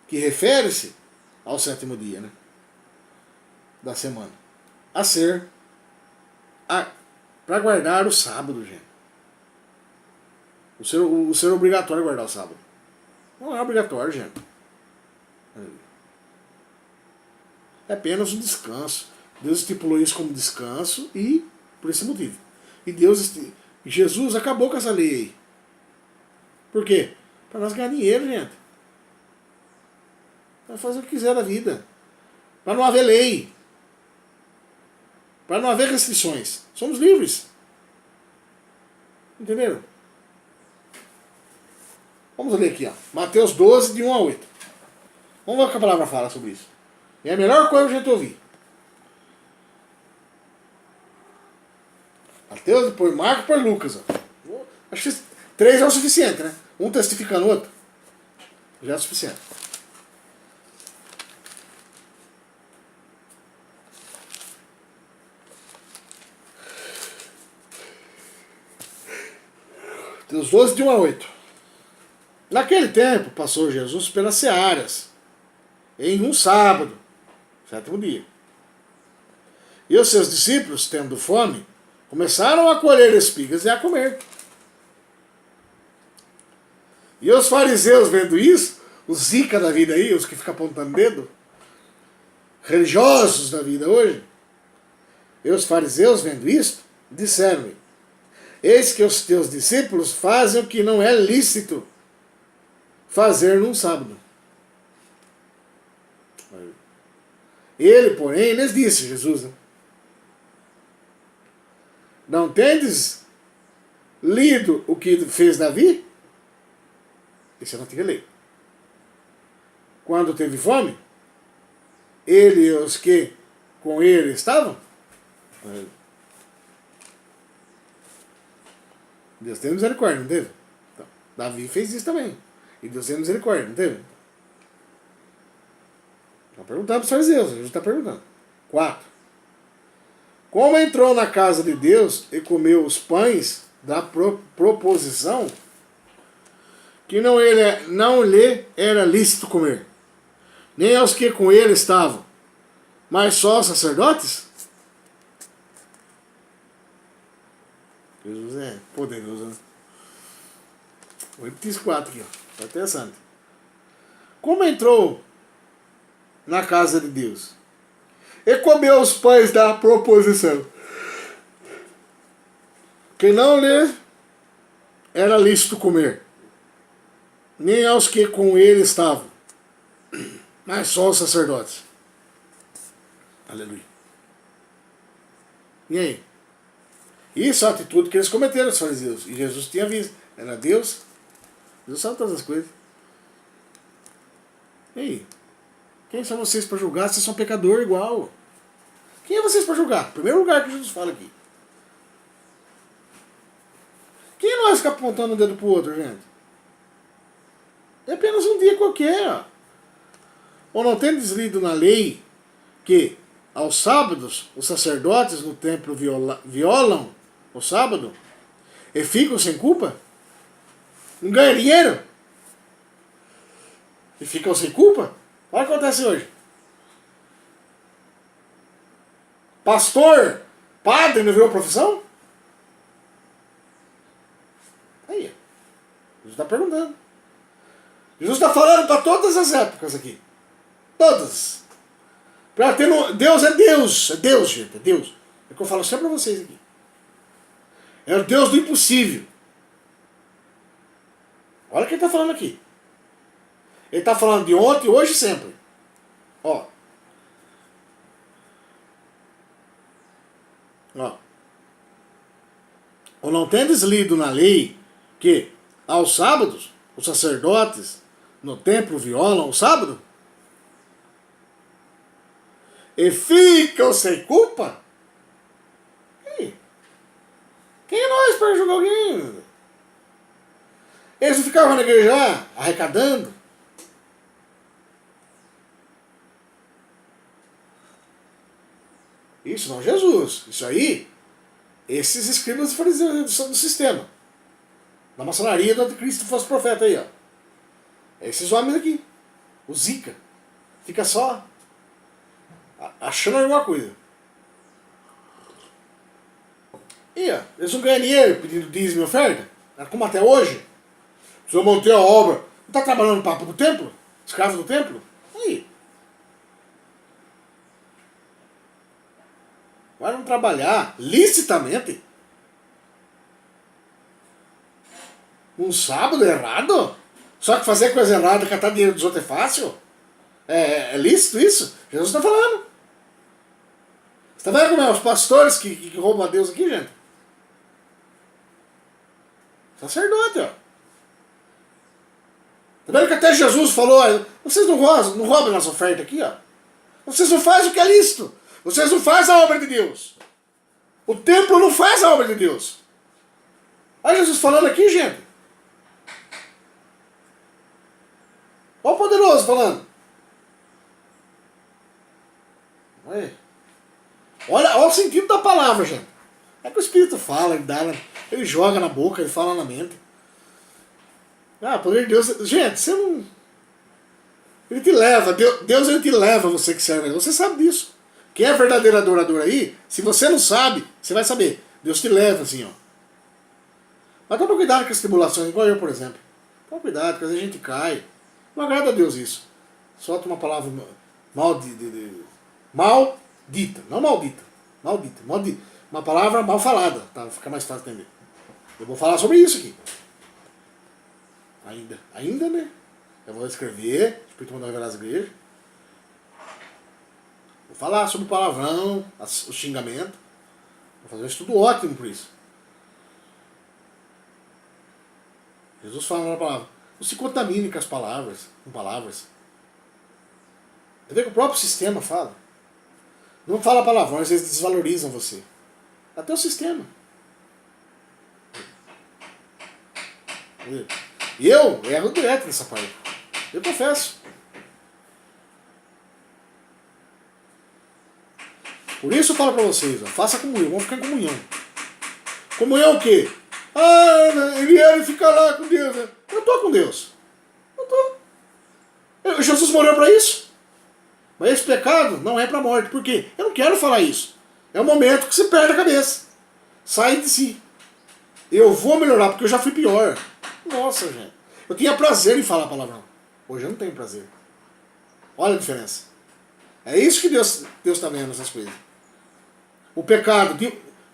que refere-se ao sétimo dia, né, da semana, a ser para guardar o sábado, gente. O ser obrigatório é guardar o sábado. Não é obrigatório, gente. É apenas um descanso. Deus estipulou isso como descanso e por esse motivo. E Jesus acabou com essa lei aí. Por quê? Para nós ganhar dinheiro, gente. Para fazer o que quiser da vida. Para não haver lei. Para não haver restrições. Somos livres. Entenderam? Vamos ler aqui, ó. Mateus 12, de 1 a 8. Vamos ver o que a palavra fala sobre isso. É a melhor coisa que a gente ouvir. Mateus, depois Marcos, depois Lucas. Ó. Acho que 3 é o suficiente, né? Um testificando o outro. Já é o suficiente. Mateus 12, de 1 a 8. Naquele tempo, passou Jesus pelas searas, em um sábado, sétimo dia. E os seus discípulos, tendo fome, começaram a colher espigas e a comer. E os fariseus, vendo isso, os zica da vida aí, os que ficam apontando dedo, religiosos da vida hoje, e os fariseus, vendo isso, disseram-lhe: eis que os teus discípulos fazem o que não é lícito fazer num sábado. Ele, porém, lhes disse, Jesus, né? Não tendes lido o que fez Davi? Isso é na antiga lei. Quando teve fome, ele e os que com ele estavam? Deus tem misericórdia, não teve? Então, Davi fez isso também. E Deus tem misericórdia, não teve? Está perguntando para os fariseus, Jesus está perguntando. 4. Como entrou na casa de Deus e comeu os pães da proposição, que não lhe era lícito comer, nem aos que com ele estavam, mas só aos sacerdotes? Jesus é poderoso, né? Vou repetir esse 4 aqui, ó. Tá interessante. Como entrou na casa de Deus e comeu os pães da proposição, que não lhe era lícito comer, nem aos que com ele estavam, mas só os sacerdotes. Aleluia. E aí? Isso é a atitude que eles cometeram, os fariseus. E Jesus tinha visto. Era Deus. Deus sabe todas as coisas. E aí? Quem são vocês para julgar? Vocês são pecador igual. Quem é vocês para julgar? Primeiro lugar que Jesus fala aqui. Quem é nós ficar apontando o dedo pro outro, gente? É apenas um dia qualquer. Ou não tem lido na lei que aos sábados os sacerdotes no templo violam o sábado e ficam sem culpa? Não ganham dinheiro? E ficam sem culpa? Olha o que acontece hoje. Pastor, padre, não virou profissão? Aí, Jesus está perguntando. Jesus está falando para todas as épocas aqui. Todas. Para ter no... Deus é Deus, gente, é Deus. É o que eu falo sempre para vocês aqui. É o Deus do impossível. Olha o que ele está falando aqui. Ele está falando de ontem, hoje e sempre. Ó. Ó. Ou não tendes lido na lei que aos sábados os sacerdotes no templo violam o sábado? E ficam sem culpa? E quem é nós para julgar alguém? Eles não ficavam na igreja lá, arrecadando? Isso não é Jesus. Isso aí, esses escribas e fariseus do sistema. Da maçonaria do anticristo fosse profeta aí, ó. É esses homens aqui. O Zica. Fica só achando alguma coisa. E ó, eles não ganham dinheiro pedindo dízimo e oferta? Como até hoje? O senhor montei a obra. Não está trabalhando no papo do templo? Escravo do templo? Aí. Vai não trabalhar licitamente? Um sábado errado? Só que fazer coisa errada, catar dinheiro dos outros é fácil? É lícito isso? Jesus está falando. Você está vendo como é os pastores que roubam a Deus aqui, gente? Sacerdote, ó. Tá vendo que até Jesus falou, vocês não roubam nossa oferta aqui, ó. Vocês não fazem o que é lícito. Vocês não fazem a obra de Deus. O templo não faz a obra de Deus. Olha Jesus falando aqui, gente. Olha o poderoso falando. Olha o sentido da palavra, gente. É que o Espírito fala, ele joga na boca, ele fala na mente. Ah, poder de Deus. Gente, você não. Ele te leva, Deus ele te leva, você que serve. Você sabe disso. Quem é verdadeiro adorador aí, se você não sabe, você vai saber. Deus te leva assim, ó. Mas toma cuidado com as tribulações, igual eu, por exemplo. Toma cuidado, porque às vezes a gente cai. Não agrada a Deus isso. Solta uma palavra maldita, não maldita. Maldita. Uma palavra mal falada, tá? Fica mais fácil entender. Eu vou falar sobre isso aqui. Ainda, né? Eu vou escrever, o Espírito mandou revelar as igrejas. Vou falar sobre o palavrão, o xingamento. Vou fazer um estudo ótimo por isso. Jesus fala na palavra. Não se contamine com as palavras, com palavras. Você vê que o próprio sistema fala. Não fala palavrões, eles desvalorizam você. Até o sistema. E eu erro direto nessa parte. Eu confesso. Por isso eu falo pra vocês, ó, faça comunhão, vamos ficar em comunhão. Comunhão o quê? Ah, ele fica lá com Deus. Né? Eu tô com Deus. Eu tô. Jesus morreu pra isso. Mas esse pecado não é pra morte. Por quê? Eu não quero falar isso. É o momento que você perde a cabeça. Sai de si. Eu vou melhorar, porque eu já fui pior. Nossa, gente. Eu tinha prazer em falar palavrão. Hoje eu não tenho prazer. Olha a diferença. É isso que Deus está vendo nessas coisas. O pecado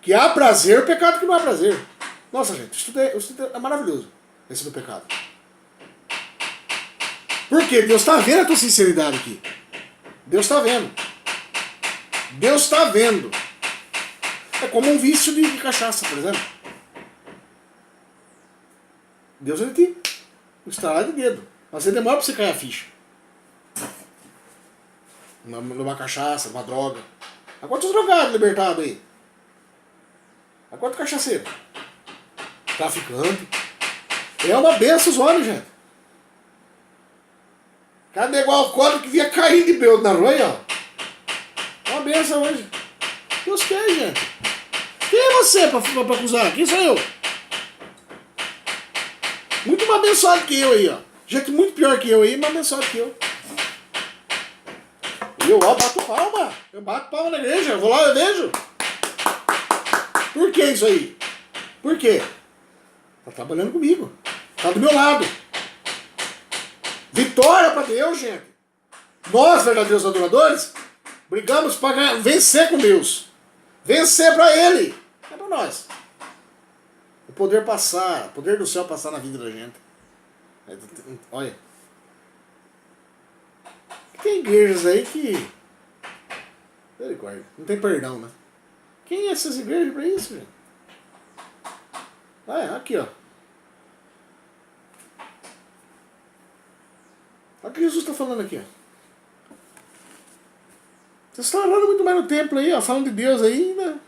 que há prazer, o pecado que não há prazer. Nossa, gente, isso é maravilhoso. Esse do pecado. Por quê? Deus está vendo a tua sinceridade aqui. Deus está vendo. Deus está vendo. É como um vício de cachaça, por exemplo. Deus ele te estralar de dedo. Mas você demora para você cair a ficha. Numa cachaça, numa droga. Há quantos drogados libertados aí? Há quantos cachaceiros? Traficante. É uma benção os homens, gente. Cada negócio alcoólico que vinha caindo de bêbado na rua aí, ó. É uma benção hoje. Deus quer, gente. Quem é você pra acusar? Quem sou eu? Muito mais abençoado que eu aí, ó. Gente muito pior que eu aí, mais abençoado que eu. E eu, ó, bato palma. Eu bato palma na igreja. Eu vou lá, eu vejo. Por que isso aí? Por quê? Tá trabalhando comigo. Tá do meu lado. Vitória pra Deus, gente. Nós, verdadeiros adoradores, brigamos para vencer com Deus. Vencer pra Ele. É pra nós. O poder passar, o poder do céu passar na vida da gente. Olha. Tem igrejas aí que... não tem perdão, né? Quem é essas igrejas pra isso, gente? Ah, aqui, ó. Olha o que Jesus está falando aqui, ó. Vocês estão orando muito mais no templo aí, ó, falando de Deus aí, né?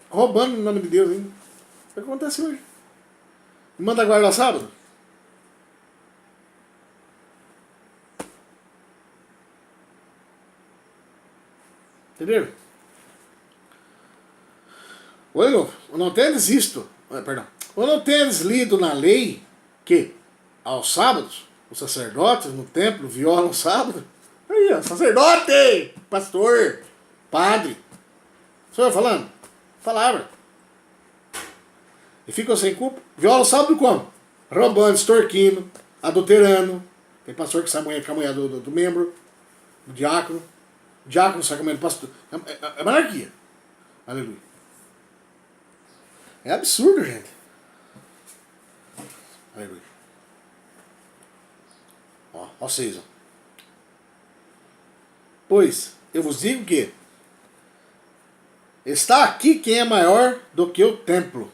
Roubando o nome de Deus ainda. O que acontece hoje? Manda guardar sábado? Entenderam? Ou não tendes isto, perdão, ou não tendes lido na lei que aos sábados os sacerdotes no templo violam o sábado? Aí, ó, sacerdote, pastor, padre. Sou eu falando? Palavra. E ficam sem culpa. Viola o sábado como? Roubando, extorquindo, adulterando. Tem pastor que sai com a mulher do membro, do diácono. O diácono sai com a mulher do pastor. É monarquia. Aleluia. É absurdo, gente. Aleluia. Ó vocês, ó. Pois, eu vos digo que está aqui quem é maior do que o templo.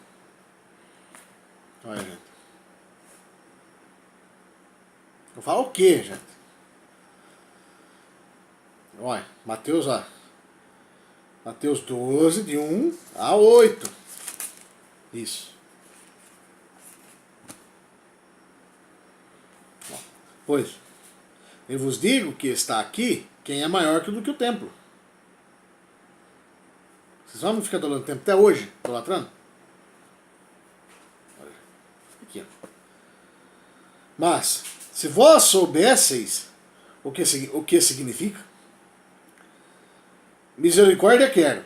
Olha, gente. Eu falo o quê, gente? Olha, Mateus, ó. Mateus 12, de 1 a 8. Isso. Pois, eu vos digo que está aqui quem é maior do que o templo. Vocês vão ficar idolatrando o templo até hoje? Idolatrando? Olha. Aqui, ó. Mas, se vós soubesseis o que significa, misericórdia quero,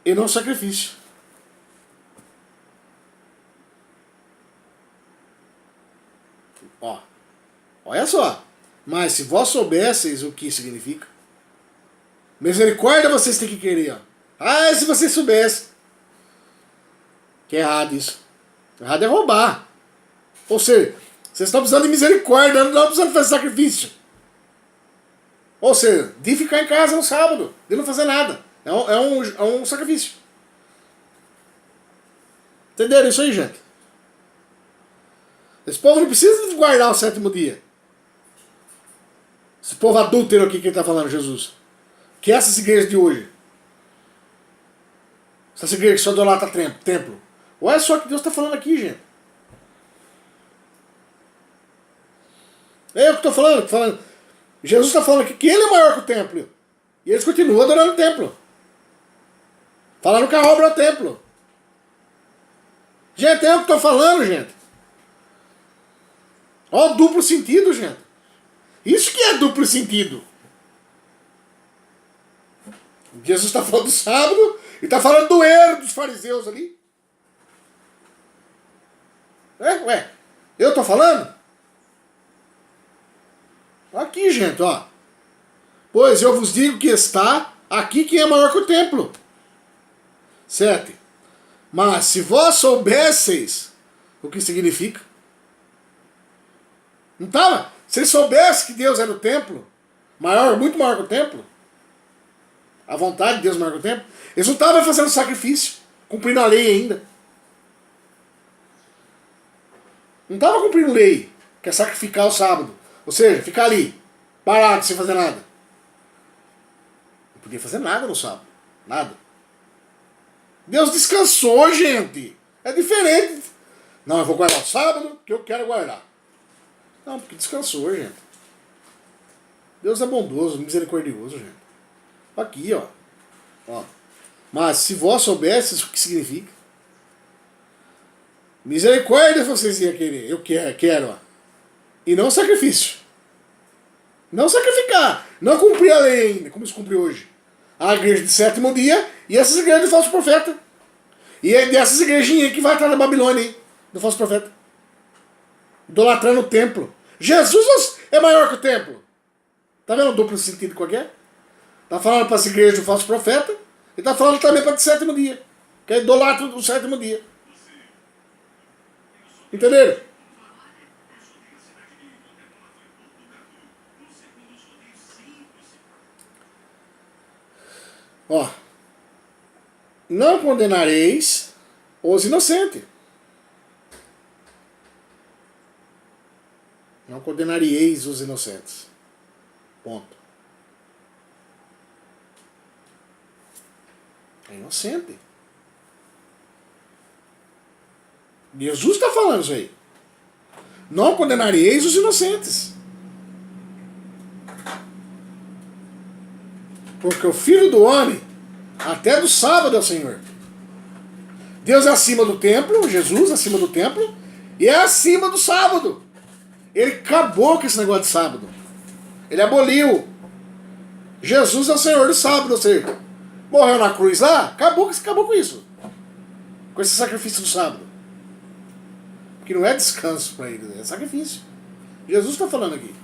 e não sacrifício. Ó, olha só. Mas se vós soubesseis o que significa, misericórdia vocês têm que querer, ó. Ah, se vocês soubessem. Que é errado isso. Errado é roubar. Ou seja, vocês estão precisando de misericórdia, não estão precisando fazer sacrifício. Ou seja, de ficar em casa no sábado, de não fazer nada. É um sacrifício. Entenderam isso aí, gente? Esse povo não precisa guardar o sétimo dia. Esse povo adúltero aqui que está falando, Jesus. Que essas igrejas de hoje. Essas igrejas que só idolatra templo. Olha só o que Deus está falando aqui, gente. É eu que estou falando. Jesus está falando aqui que ele é maior que o templo. E eles continuam adorando o templo. Falando que a obra é o templo. Gente, é eu que estou falando, gente. Ó, duplo sentido, gente. Isso que é duplo sentido. Jesus está falando do sábado e está falando do erro dos fariseus ali. Ué, eu estou falando? Aqui, gente, ó. Pois eu vos digo que está aqui quem é maior que o templo. 7. Mas se vós soubesseis o que significa. Não estava? Se eles soubessem que Deus era o templo, maior, muito maior que o templo, a vontade de Deus maior que o templo, eles não estavam fazendo sacrifício, cumprindo a lei ainda. Não estavam cumprindo lei, que é sacrificar o sábado. Ou seja, ficar ali, parado, sem fazer nada. Não podia fazer nada no sábado. Nada. Deus descansou, gente. É diferente. Não, eu vou guardar o sábado que eu quero guardar. Não, porque descansou, gente. Deus é bondoso, misericordioso, gente. Aqui, ó. Mas se vós soubesseis o que significa, misericórdia vocês iam querer. Eu quero, ó. E não sacrifício. Não sacrificar. Não cumprir a lei ainda, como se cumpre hoje. A igreja de sétimo dia e essas igrejas do falso profeta. E é dessas igrejinhas que vai atrás da Babilônia, hein, do falso profeta. Idolatrando o templo. Jesus é maior que o templo. Tá vendo o duplo sentido qual é? Tá falando para as igrejas do falso profeta e tá falando também para o sétimo dia. Que é idolatra do sétimo dia. Entenderam? Ó. Não condenareis os inocentes. Não condenareis os inocentes. Ponto. É inocente. Jesus está falando isso aí. Não condenareis os inocentes. Porque o Filho do Homem, até do sábado é o Senhor. Deus é acima do templo, Jesus é acima do templo, e é acima do sábado. Ele acabou com esse negócio de sábado. Ele aboliu. Jesus é o Senhor do sábado, ou seja, morreu na cruz lá, acabou com isso. Com esse sacrifício do sábado. Porque não é descanso para ele, é sacrifício. Jesus está falando aqui.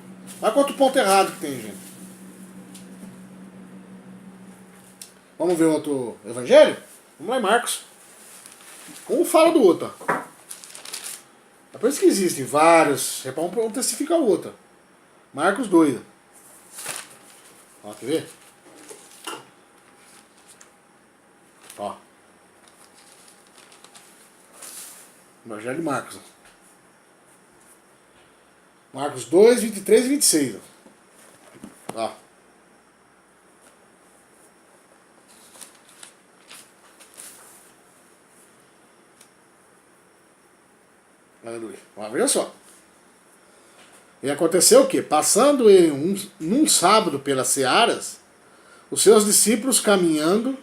Olha quanto ponto errado que tem, gente. Vamos ver outro evangelho? Vamos lá em Marcos. Um fala do outro. É por isso que existem vários. É para um testificar o outro. Marcos 2. Ó, quer ver? Ó. Evangelho de Marcos. Marcos 2, 23 e 26. Ó. Aleluia. Veja só. E aconteceu o quê? Passando ele num sábado pelas searas, os seus discípulos caminhando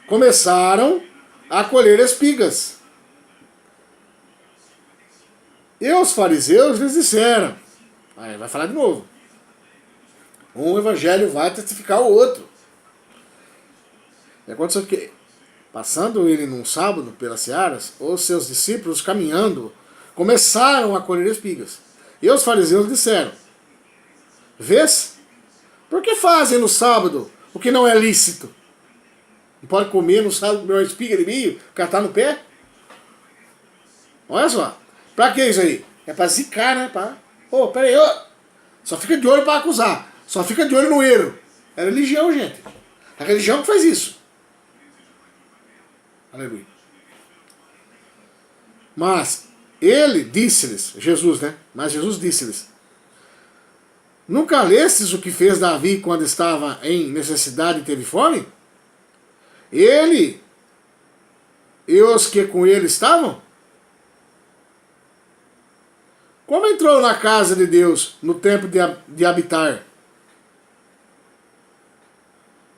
começaram a colher espigas. E os fariseus lhes disseram: Aí vai falar de novo. Um evangelho vai testificar o outro. E aconteceu que, passando ele num sábado pelas searas, os seus discípulos caminhando começaram a colher espigas. E os fariseus disseram: vês? Por que fazem no sábado o que não é lícito? Não pode comer no sábado uma espiga de milho, catar no pé? Olha só. Pra que isso aí? É pra zicar, né? Ô, peraí, ô. Só fica de olho pra acusar. Só fica de olho no erro. É religião, gente. A religião que faz isso. Aleluia. Mas ele disse-lhes, Jesus, né? Mas Jesus disse-lhes: nunca lestes o que fez Davi quando estava em necessidade e teve fome? Ele e os que com ele estavam? Como entrou na casa de Deus no tempo de habitar?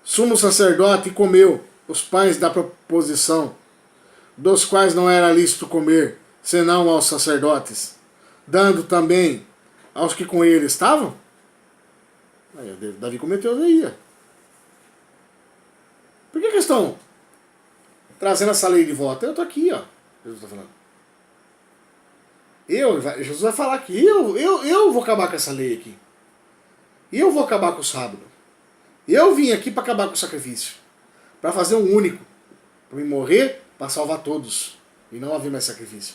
Sumo sacerdote e comeu os pães da proposição, dos quais não era lícito comer, senão aos sacerdotes, dando também aos que com ele estavam? Aí, Davi cometeu aí. Por que estão trazendo essa lei de volta? Eu estou aqui, ó. Jesus está falando. Jesus vai falar que eu vou acabar com essa lei aqui. Eu vou acabar com o sábado. Eu vim aqui para acabar com o sacrifício. Para fazer um único. Para me morrer, para salvar todos. E não haver mais sacrifício.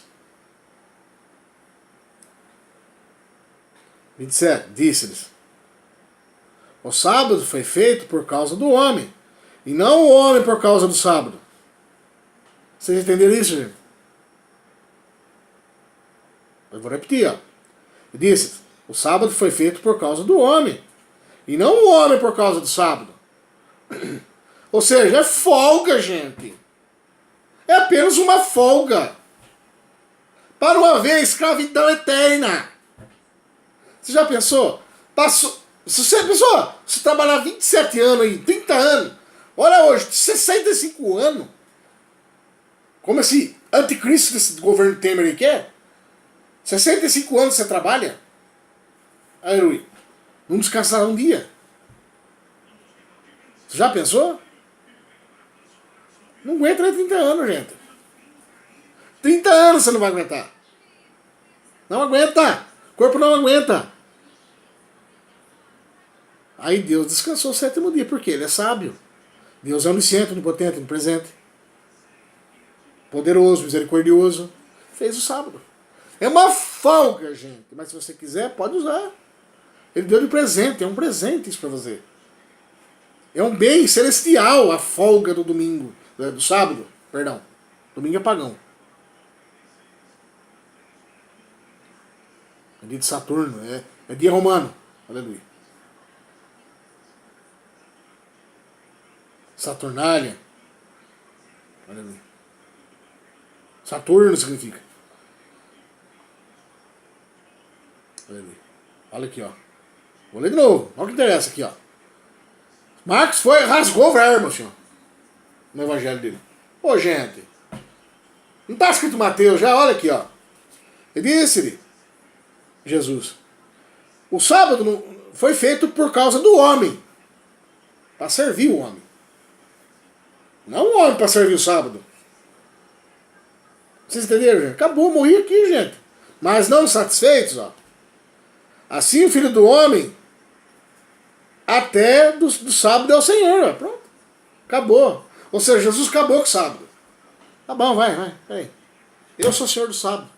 27. Disse-lhes: o sábado foi feito por causa do homem, e não o homem por causa do sábado. Vocês entenderam isso, gente? Eu vou repetir, ó. Disse: o sábado foi feito por causa do homem, e não o homem por causa do sábado. Ou seja, é folga, gente. É apenas uma folga. Para não haver escravidão eterna. Você já pensou? Se você pensou, se trabalhar 27 anos aí, 30 anos, olha hoje, 65 anos, como esse anticristo desse governo Temer aí quer, 65 anos você trabalha, aleluia, não descansará um dia. Você já pensou? Não aguenta nem 30 anos, gente. 30 anos você não vai aguentar. Não aguenta. O corpo não aguenta. Aí Deus descansou o sétimo dia, porque Ele é sábio. Deus é onisciente, onipotente, onipresente, poderoso, misericordioso. Fez o sábado. É uma folga, gente. Mas se você quiser, pode usar. Ele deu de presente, é um presente isso para você. É um bem celestial a folga do domingo, do sábado, perdão. Domingo é pagão. É dia de Saturno, é dia romano. Aleluia. Saturnália. Aleluia. Saturno significa. Aleluia. Olha aqui, ó. Vou ler de novo. Olha o que interessa aqui, ó. Marcos rasgou o verbo, assim, no evangelho dele. Ô, gente. Não está escrito Mateus já? Olha aqui, ó. Ele disse-lhe, Jesus: o sábado não foi feito por causa do homem. Para servir o homem. Não o homem para servir o sábado. Vocês entenderam, gente? Acabou, morri aqui, gente. Mas não satisfeitos, ó. Assim o Filho do Homem, até do sábado é o Senhor, ó. Pronto. Acabou. Ou seja, Jesus acabou com o sábado. Tá bom, vai. Eu sou o Senhor do sábado.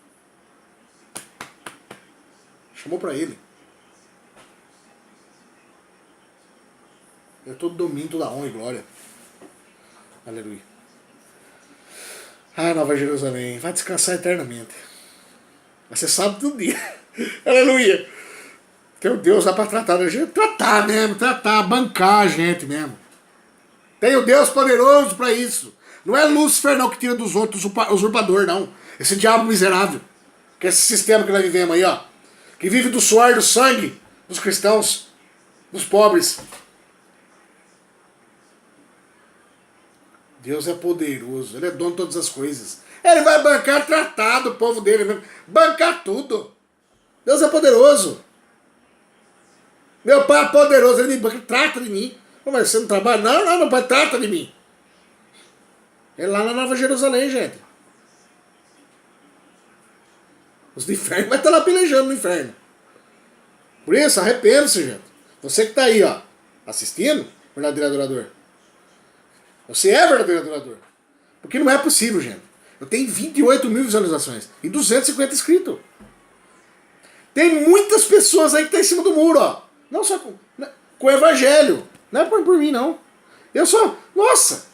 Chamou para ele. Eu todo domingo, toda honra e glória. Aleluia. Ah, Nova Jerusalém, vai descansar eternamente. Vai ser sábado todo dia. Aleluia. Teu Deus dá para tratar da gente. Tratar, bancar a gente mesmo. Tem o Deus poderoso para isso. Não é Lúcifer não que tira dos outros usurpador, não. Esse diabo miserável. Que é esse sistema que nós vivemos aí, ó. Que vive do suor, do sangue dos cristãos, dos pobres. Deus é poderoso, Ele é dono de todas as coisas. Ele vai bancar tratado, o povo dele mesmo. Bancar tudo. Deus é poderoso. Meu pai é poderoso, ele trata de mim. Mas você não trabalha? Não, não, meu pai trata de mim. É lá na Nova Jerusalém, gente. Os do inferno vai estar lá pelejando no inferno. Por isso, arrependa-se, gente. Você que está aí, ó, assistindo, verdadeiro adorador. Você é verdadeiro adorador. Porque não é possível, gente. Eu tenho 28 mil visualizações e 250 inscritos. Tem muitas pessoas aí que estão em cima do muro, ó. Não só com o evangelho. Não é por mim, não. Eu sou, nossa,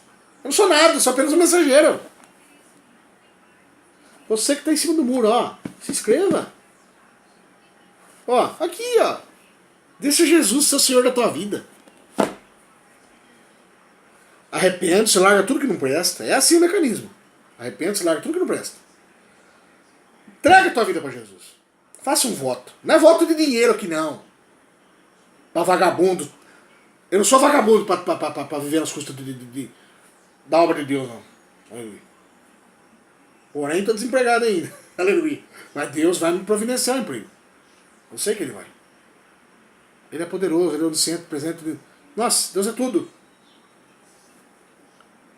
eu não sou nada, eu sou apenas um mensageiro. Você que está em cima do muro, ó, se inscreva. Ó, aqui, ó. Deixa Jesus ser o Senhor da tua vida. Arrepende-se, larga tudo que não presta. É assim o mecanismo. Arrepende-se, larga tudo que não presta. Entrega a tua vida para Jesus. Faça um voto. Não é voto de dinheiro aqui, não. Para vagabundo. Eu não sou vagabundo para viver nas custas da obra de Deus, não. Aleluia. Porém, estou desempregado ainda. Aleluia. Mas Deus vai me providenciar um emprego. Eu sei que Ele vai. Ele é poderoso, Ele é onisciente, presente. Nossa, Deus é tudo.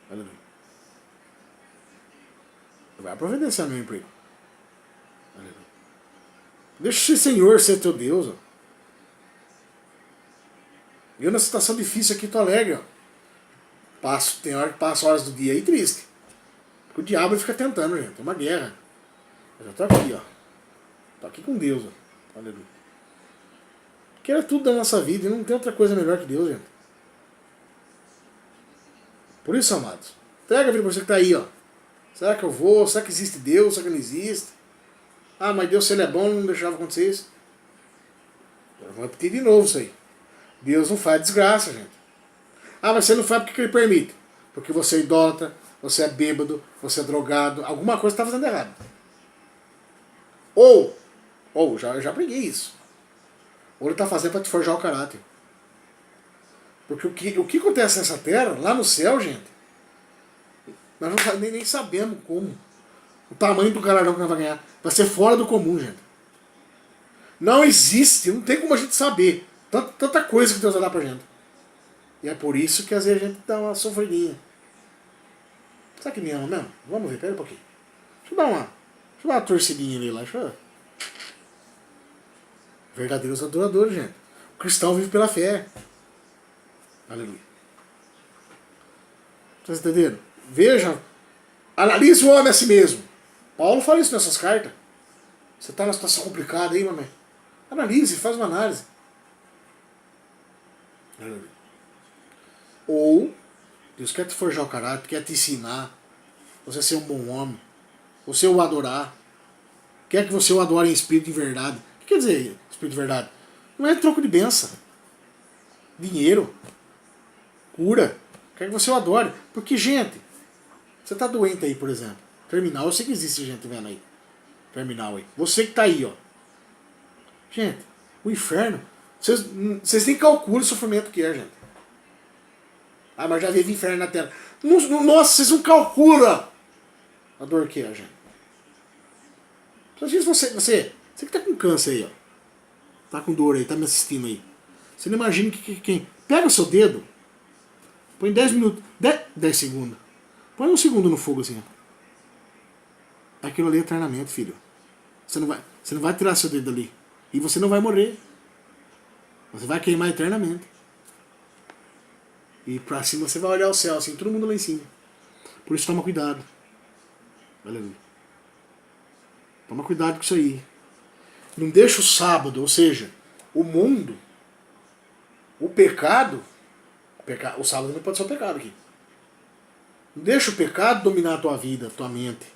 Aleluia. Ele vai providenciar meu emprego. Aleluia. Deixa o Senhor ser teu Deus. Ó. Eu na situação difícil aqui tô alegre. Ó. Tem hora que passo horas do dia aí triste. Porque o diabo ele fica tentando, gente. É uma guerra. Eu já tô aqui, ó. Tô aqui com Deus, ó. Aleluia. Que é tudo da nossa vida e não tem outra coisa melhor que Deus, gente. Por isso, amados, entrega a vida para você que está aí, ó. Será que eu vou? Será que existe Deus? Será que não existe? Ah, mas Deus, se Ele é bom, não deixava acontecer isso. Eu vou repetir de novo isso aí. Deus não faz desgraça, gente. Ah, mas você não faz porque Ele permite. Porque você é idólatra, você é bêbado, você é drogado, alguma coisa está fazendo errado. Ou já preguei isso. Ou Ele está fazendo para te forjar o caráter. Porque o que acontece nessa terra, lá no céu, gente, nós não nem sabemos como. O tamanho do galardão que nós vamos ganhar. Vai ser fora do comum, gente. Não existe, não tem como a gente saber. Tanta coisa que Deus vai dar pra gente. E é por isso que às vezes a gente dá uma sofridinha. Será que me ama mesmo? Vamos ver, pera um pouquinho. Deixa eu dar uma torcidinha ali lá. Verdadeiros adoradores, gente. O cristão vive pela fé. Aleluia. Vocês entenderam? Veja, analise o homem a si mesmo. Paulo fala isso nessas cartas. Você está numa situação complicada aí, mamãe? Analise, faz uma análise. Aleluia. Ou, Deus quer te forjar o caráter, quer te ensinar, você ser um bom homem, você o adorar, quer que você o adore em espírito e verdade. O que quer dizer espírito e verdade? Não é troco de bênção, dinheiro, cura, quer que você o adore. Porque, gente, você está doente aí, por exemplo, terminal, eu sei que existe gente vendo aí, terminal aí, você que está aí, ó. Gente, o inferno, vocês nem calculam o sofrimento que é, gente. Ah, mas já vive inferno na terra. Nossa, vocês não calculam a dor que é, gente. Às vezes você que tá com câncer aí, ó. Tá com dor aí, tá me assistindo aí. Você não imagina quem pega o seu dedo, põe 10 minutos, 10 segundos. Põe um segundo no fogo assim, ó. Aquilo ali é eternamente, filho. Você não vai tirar seu dedo ali. E você não vai morrer. Você vai queimar eternamente. E pra cima você vai olhar o céu, assim, todo mundo lá em cima. Por isso toma cuidado. Aleluia. Toma cuidado com isso aí. Não deixa o sábado, ou seja, o mundo, o pecado, o sábado não pode ser o pecado aqui. Não deixa o pecado dominar a tua vida, a tua mente.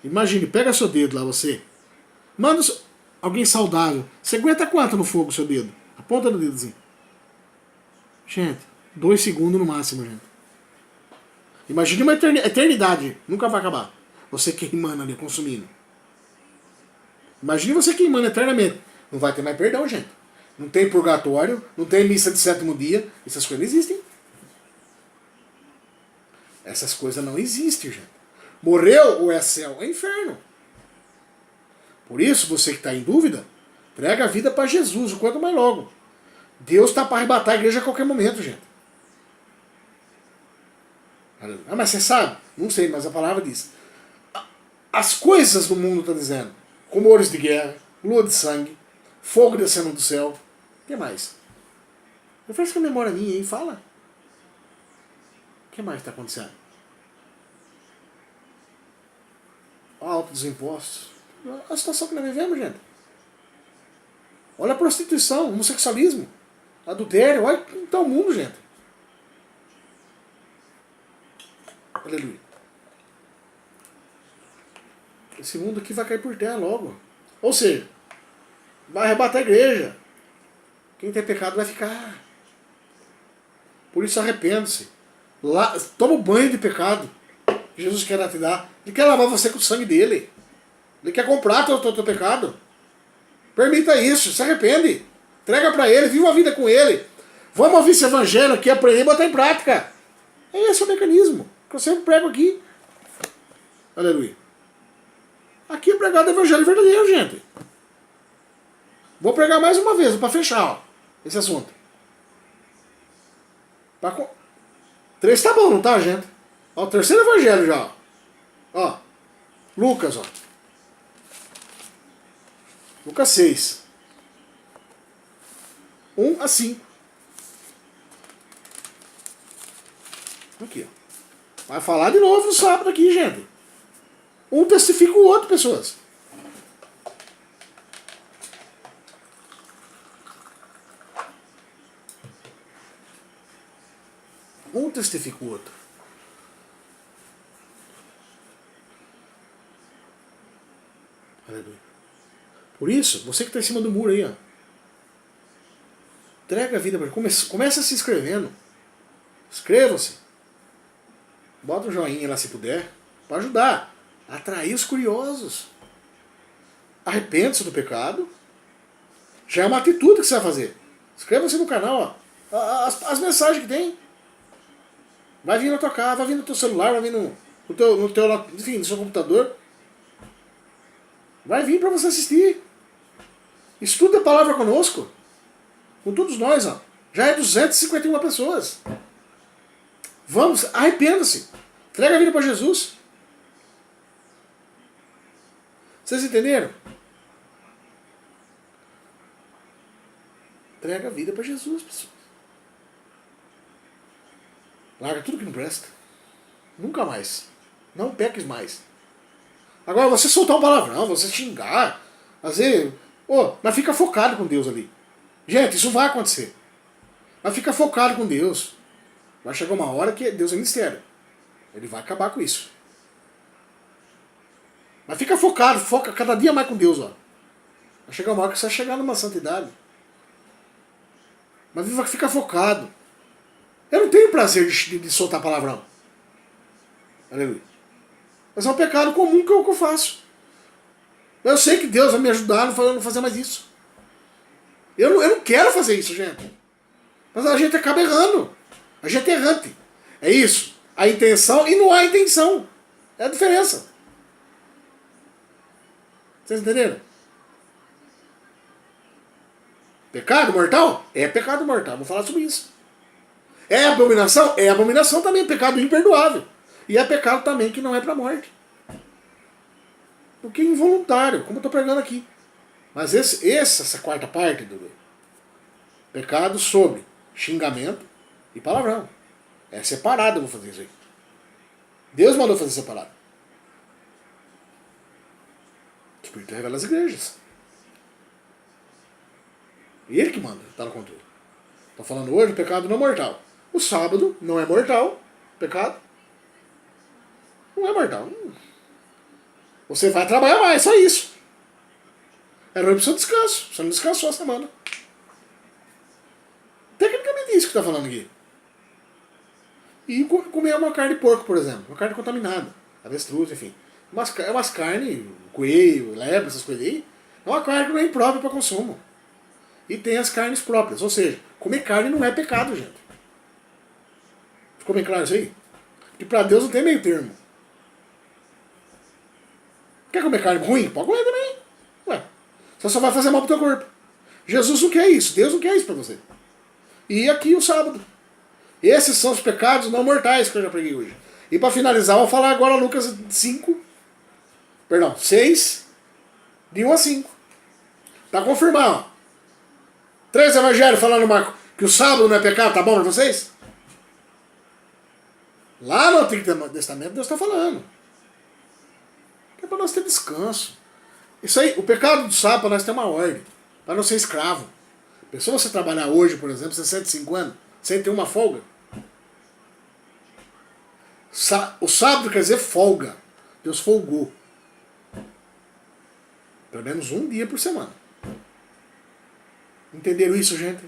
Imagine, pega seu dedo lá, você. Manda alguém saudável. Você aguenta quanto no fogo o seu dedo? A ponta do dedozinho. Gente, 2 segundos no máximo, gente. Imagine uma eternidade, nunca vai acabar. Você queimando ali, consumindo. Imagine você queimando eternamente. Não vai ter mais perdão, gente. Não tem purgatório, não tem missa de 7º dia. Essas coisas não existem. Essas coisas não existem, gente. Morreu ou é céu? É inferno. Por isso, você que está em dúvida, Entrega a vida para Jesus, o quanto mais logo. Deus está para arrebatar a igreja a qualquer momento, gente. Ah, mas você sabe? Não sei, mas a palavra diz. As coisas do mundo está dizendo. Rumores de guerra, lua de sangue, fogo descendo do céu. O que mais? Refresca a memória minha aí, fala. O que mais está acontecendo? Alto dos impostos. A situação que nós vivemos, gente. Olha a prostituição, homossexualismo, adultério, olha como está o mundo, gente. Aleluia. Esse mundo aqui vai cair por terra logo. Ou seja, vai arrebatar a igreja. Quem tem pecado vai ficar. Por isso arrependa-se. Toma o banho de pecado. Jesus quer te dar. Ele quer lavar você com o sangue dele. Ele quer comprar teu pecado. Permita isso, se arrepende. Entrega para ele, viva a vida com ele. Vamos ouvir esse evangelho aqui, aprender e botar em prática. Esse é o mecanismo que eu sempre prego aqui. Aleluia. Aqui é pregado o evangelho verdadeiro, gente. Vou pregar mais uma vez, para fechar ó, esse assunto. 3 tá bom, não tá, gente? Ó, o terceiro evangelho já. Ó, Lucas, ó. Lucas 6. 1 a 5. Aqui, ó. Vai falar de novo no sábado aqui, gente. Um testifica o outro, pessoas. Um testifica o outro. Aleluia. Por isso, você que está em cima do muro aí, ó. Entrega a vida para ele. Começa se inscrevendo. Inscreva-se. Bota um joinha lá se puder. Para ajudar. Atrair os curiosos. Arrependa-se do pecado. Já é uma atitude que você vai fazer. Inscreva-se no canal, ó. As mensagens que tem. Vai vir na tua casa, vai vir no teu celular, vai vir no teu, enfim, no seu computador. Vai vir para você assistir. Estuda a palavra conosco. Com todos nós, ó. Já é 251 pessoas. Vamos, arrependa-se. Entrega a vida para Jesus. Vocês entenderam? Entrega a vida para Jesus, pessoal. Larga tudo que não presta. Nunca mais. Não peques mais. Agora, você soltar um palavrão, você xingar, fazer... mas fica focado com Deus ali. Gente, isso vai acontecer. Mas fica focado com Deus. Vai chegar uma hora que Deus é mistério. Ele vai acabar com isso. Mas fica focado, foca cada dia mais com Deus, ó. Vai chegar uma hora que você vai chegar numa santidade. Mas fica focado. Eu não tenho prazer de soltar palavrão. Aleluia. Mas é um pecado comum que eu faço. Eu sei que Deus vai me ajudar a não fazer mais isso. Eu não quero fazer isso, gente. Mas a gente acaba errando. A gente é errante. É isso. A intenção e não há intenção. É a diferença. Vocês entenderam? Pecado mortal? É pecado mortal. Vou falar sobre isso. É abominação? É abominação também. Pecado imperdoável. E é pecado também que não é para a morte. Porque é involuntário, como eu estou pregando aqui. Mas essa quarta parte do pecado sobre xingamento e palavrão. É separado, eu vou fazer isso aí. Deus mandou fazer separado. O Espírito revela as igrejas. E ele que manda, está no controle. Estou falando hoje do pecado não mortal. O sábado não é mortal, pecado. Não é mortal. Você vai trabalhar mais, só isso. É ruim pro seu descanso. Você não descansou a semana. Tecnicamente é isso que está falando aqui. E comer uma carne de porco, por exemplo. Uma carne contaminada. Avestruz, enfim. Umas carnes, coelho, lebre, essas coisas aí. É uma carne que não é imprópria para consumo. E tem as carnes próprias. Ou seja, comer carne não é pecado, gente. Ficou bem claro isso aí? Porque para Deus não tem meio termo. Quer comer carne ruim? Pode comer também. Ué. Você só vai fazer mal pro teu corpo. Jesus não quer isso, Deus não quer isso para você. E aqui o sábado. Esses são os pecados não mortais que eu já preguei hoje. E para finalizar, eu vou falar agora Lucas 6, de 1 a 5. Tá confirmado. 3 evangelhos falando, Marco, que o sábado não é pecado, tá bom para vocês? Lá no Antigo Testamento Deus está falando. Que é para nós ter descanso. Isso aí, o pecado do sábado para nós ter uma ordem. Para não ser escravo. Se você trabalhar hoje, por exemplo, 65 anos, sem ter uma folga. O sábado quer dizer folga. Deus folgou. Pelo menos um dia por semana. Entenderam isso, gente?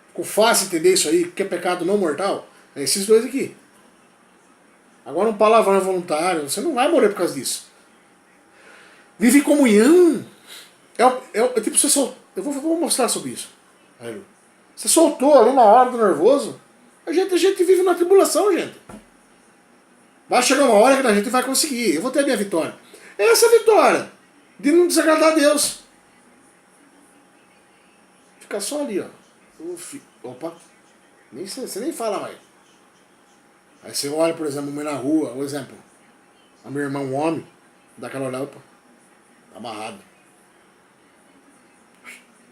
Ficou fácil entender isso aí, que é pecado não mortal? É esses dois aqui. Agora um palavrão voluntário, você não vai morrer por causa disso. Vive em comunhão. É tipo, eu vou mostrar sobre isso. Você soltou ali uma hora do nervoso. A gente vive na tribulação, gente. Vai chegar uma hora que a gente vai conseguir. Eu vou ter a minha vitória. É essa vitória de não desagradar a Deus. Fica só ali, ó. Opa. Você nem fala mais. Aí você olha, por exemplo, na rua, por exemplo, a minha irmã, um homem, dá aquela olhada, opa, tá amarrado.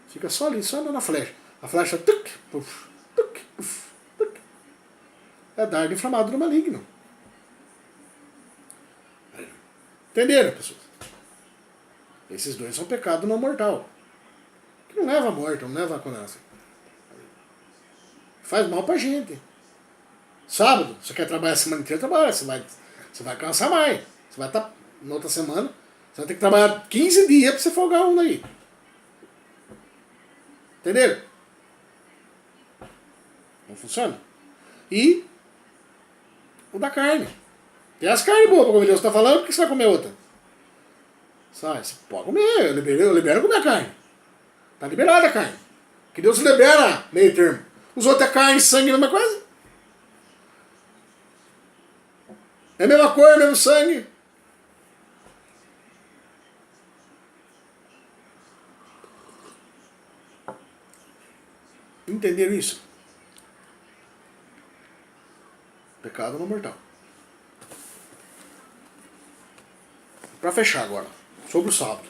Fica só ali, só andando na flecha. A flecha, tuc, puf, tuc, puf, tuc. É dardo inflamado do maligno. Entenderam, pessoas? Esses dois são pecado não mortal. Que não leva à morte, não leva à condenação. Faz mal pra gente. Sábado, você quer trabalhar a semana inteira, trabalha. Você vai cansar mais. Você vai estar, na outra semana, você vai ter que trabalhar 15 dias pra você folgar um daí. Entenderam? Não funciona? E o da carne. Tem as carnes boas pra comer. Deus está falando, por que você vai comer outra? Você pode comer, eu libero comer a carne. Tá liberada a carne. Que Deus libera meio termo. Os outros é carne e sangue, é a mesma coisa. É a mesma cor, é o mesmo sangue. Entenderam isso? Pecado não mortal. Para fechar agora, sobre o sábado.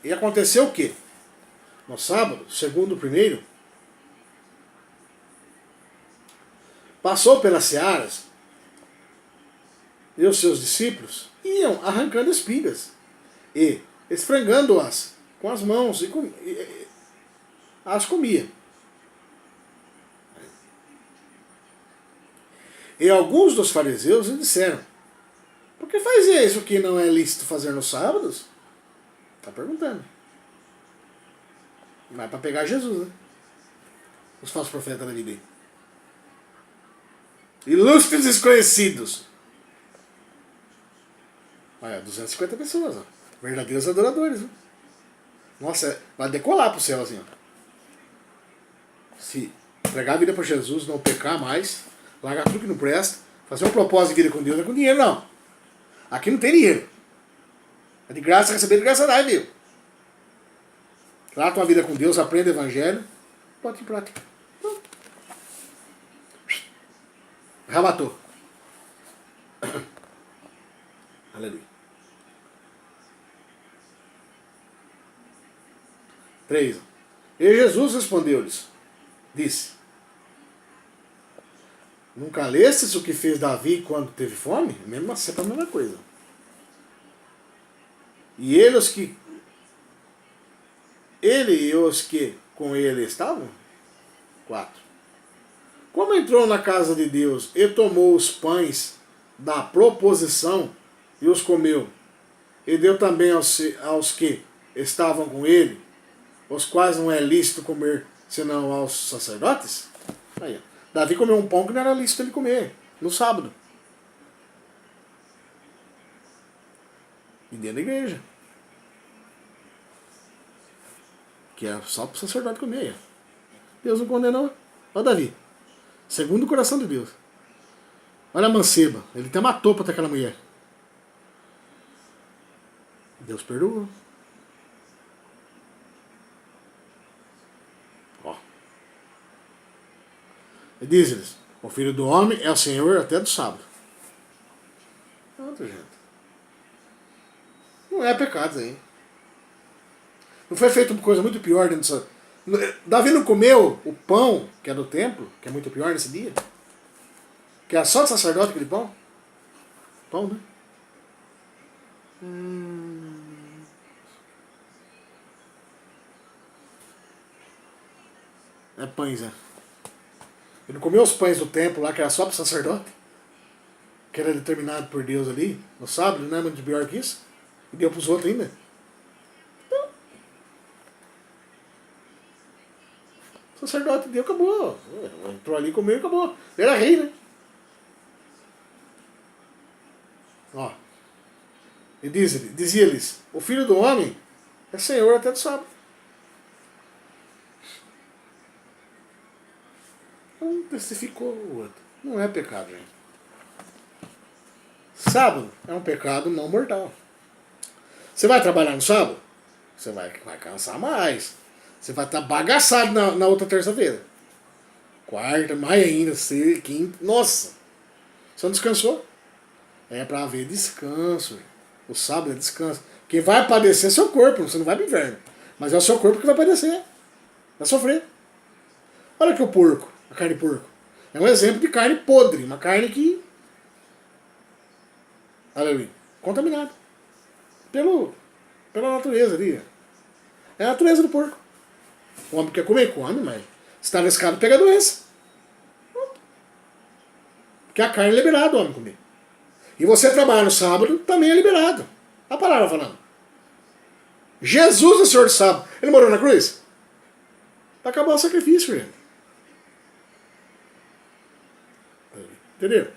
E aconteceu o quê? No sábado, segundo o primeiro, passou pelas searas e os seus discípulos iam arrancando espigas e esfregando-as com as mãos e as comia. E alguns dos fariseus lhe disseram: por que faz isso que não é lícito fazer nos sábados? Está perguntando. Mas para pegar Jesus, né? Os falsos profetas da vida aí. Ilustres desconhecidos. Olha, 250 pessoas, ó. Verdadeiros adoradores, né? Nossa, vai decolar pro céu assim, ó. Se entregar a vida para Jesus, não pecar mais, largar tudo que não presta, fazer um propósito de vida com Deus, não é com dinheiro, não. Aqui não tem dinheiro. É de graça receber, de graça dar, viu? Trata uma vida com Deus, aprenda o evangelho, bota em prática. Já matou. Aleluia. 3. E Jesus respondeu-lhes, disse: nunca lestes o que fez Davi quando teve fome? Mesmo assim, é a mesma coisa. E ele e os que com ele estavam? 4. Como entrou na casa de Deus e tomou os pães da proposição e os comeu, e deu também aos que estavam com ele, os quais não é lícito comer senão aos sacerdotes? Aí, Davi comeu um pão que não era lícito ele comer, no sábado. E dentro da igreja. Que é só para o sacerdote comer. Deus não condenou. Olha Davi. Segundo o coração de Deus. Olha a manceba. Ele até matou para ter aquela mulher. Deus perdoou. Ó. E diz-lhes, o Filho do Homem é o Senhor até do sábado. Pronto, gente. Não é pecado isso aí. Não foi feito uma coisa muito pior dentro dessa... Davi não comeu o pão que é do templo, que é muito pior nesse dia? Que era só do sacerdote aquele pão? Pão, né? É pães, né? Ele não comeu os pães do templo lá, que era só para o sacerdote? Que era determinado por Deus ali, no sábado, não é muito pior que isso? E deu para os outros ainda? Então, o sacerdote deu, acabou. Entrou ali, comeu e acabou. Ele era rei, né? Ó. E dizia-lhes, o Filho do Homem é Senhor até do sábado. Um testificou o outro. Não é pecado, gente. Sábado é um pecado não mortal. Você vai trabalhar no sábado? Você vai cansar mais. Você vai estar bagaçado na outra terça-feira. Quarta, mais ainda, sexta, quinta. Nossa! Você não descansou? É para haver descanso. O sábado é descanso. Quem vai padecer é seu corpo, você não vai pro inferno. Mas é o seu corpo que vai padecer. Vai sofrer. Olha aqui o porco, a carne de porco. É um exemplo de carne podre, uma carne que... Olha ali, contaminada. Pela natureza ali. É a natureza do porco. O homem quer comer, come, mas se está arriscado, pega a doença. Porque a carne é liberada o homem comer. E você trabalha no sábado, também é liberado. A palavra falando. Jesus é o Senhor do sábado. Ele morou na cruz? Para acabar o sacrifício, gente. Entendeu?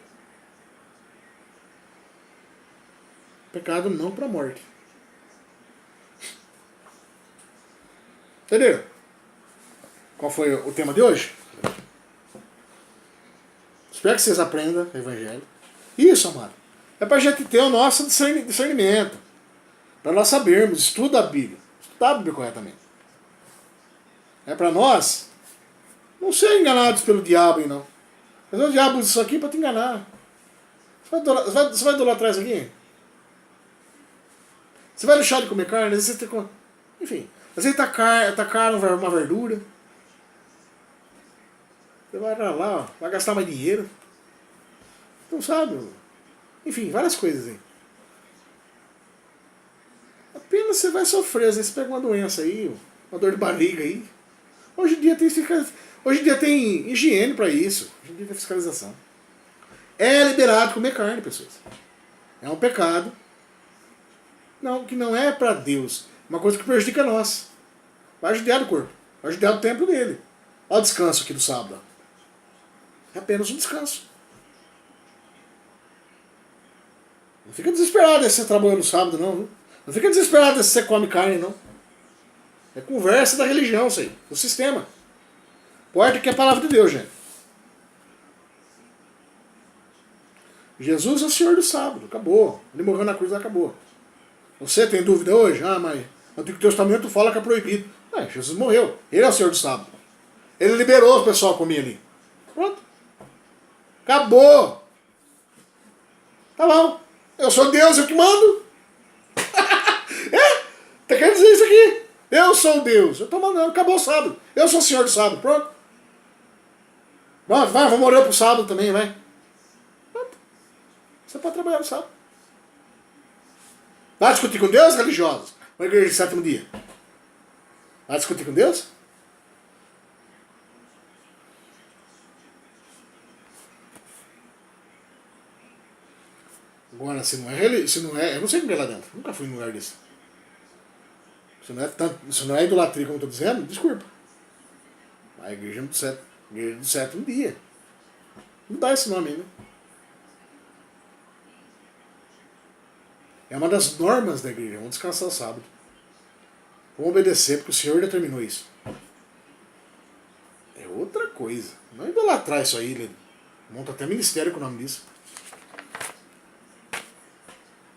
Pecado não para a morte. Entendeu? Qual foi o tema de hoje? Espero que vocês aprendam o Evangelho. Isso, amado. É para a gente ter o nosso discernimento. Para nós sabermos, estuda a Bíblia. Estudar a Bíblia corretamente. É para nós não ser enganados pelo diabo, não. Mas o diabo usa isso aqui para te enganar. Você vai idolatrar isso aqui? Você vai deixar de comer carne? Às vezes você tem... Enfim, às vezes tá caro uma verdura. Você vai lá, ó, vai gastar mais dinheiro. Não sabe? Enfim, várias coisas aí. Apenas você vai sofrer, às vezes você pega uma doença aí, uma dor de barriga aí. Hoje em dia tem higiene para isso. Hoje em dia tem fiscalização. É liberado comer carne, pessoas. É um pecado. Não, que não é para Deus. Uma coisa que prejudica nós. Vai judiar do corpo. Vai judiar do templo dele. Olha o descanso aqui do sábado. É apenas um descanso. Não fica desesperado se você trabalha no sábado, não. Viu? Não fica desesperado se você come carne, não. É conversa da religião, isso aí. Do sistema. Importa que é a palavra de Deus, gente. Jesus é o Senhor do sábado. Acabou. Ele morreu na cruz, acabou. Você tem dúvida hoje? Ah, mas o Antigo Testamento fala que é proibido. Jesus morreu. Ele é o Senhor do sábado. Ele liberou o pessoal a comer ali. Pronto. Acabou. Tá bom. Eu sou Deus, eu que mando. Tá querendo dizer isso aqui? Eu sou Deus. Eu tô mandando. Acabou o sábado. Eu sou o Senhor do sábado. Pronto. Vai, vamos orar pro sábado também, vai. Pronto. Você pode trabalhar no sábado. Vai discutir com Deus, religiosos? Uma igreja de sétimo dia. Vai discutir com Deus? Agora, se não é, eu não sei o que é lá dentro. Nunca fui num lugar desse. Se não é idolatria, como eu estou dizendo, desculpa. A igreja do sétimo dia. Não dá esse nome ainda. É uma das normas da igreja. Vamos descansar o sábado. Vamos obedecer, porque o Senhor determinou isso. É outra coisa. Não é idolatrar isso aí, Lê. Monta até ministério com o nome disso.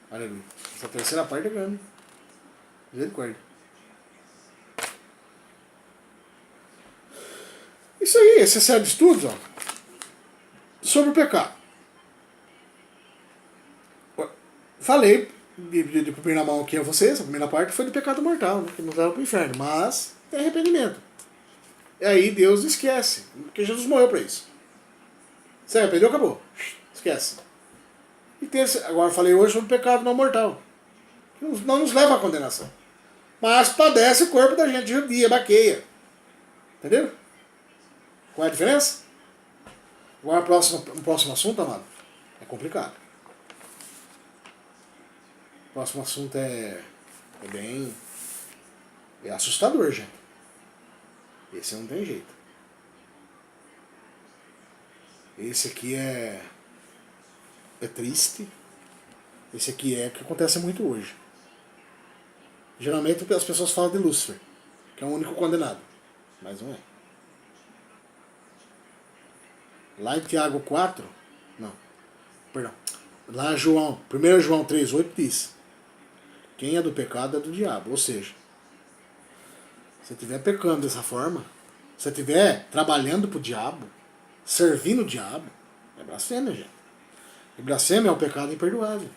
Aleluia. Essa terceira parte é grande. Misericórdia. Isso aí, essa série de estudos, ó, sobre o pecado. Falei de primeira mão aqui a vocês, a primeira parte foi do pecado mortal, né, que nos leva para o inferno, mas tem arrependimento. E aí Deus esquece, porque Jesus morreu para isso. Você arrependeu, acabou. Esquece. E tem esse, agora falei hoje sobre o pecado não mortal, que não nos leva à condenação, mas padece o corpo da gente judia, baqueia. Entendeu? Qual é a diferença? Agora o próximo assunto, amado, é complicado. O próximo assunto é bem... é assustador, gente. Esse não tem jeito. Esse aqui é triste. Esse aqui é o que acontece muito hoje. Geralmente as pessoas falam de Lúcifer, que é o único condenado. Mas não é. Lá em Tiago 4, não, perdão. Lá João, 1 João 3,8 diz: quem é do pecado é do diabo. Ou seja, se você estiver pecando dessa forma, se você estiver trabalhando para o diabo, servindo o diabo, é blasfêmia, gente. E blasfêmia é o pecado imperdoável.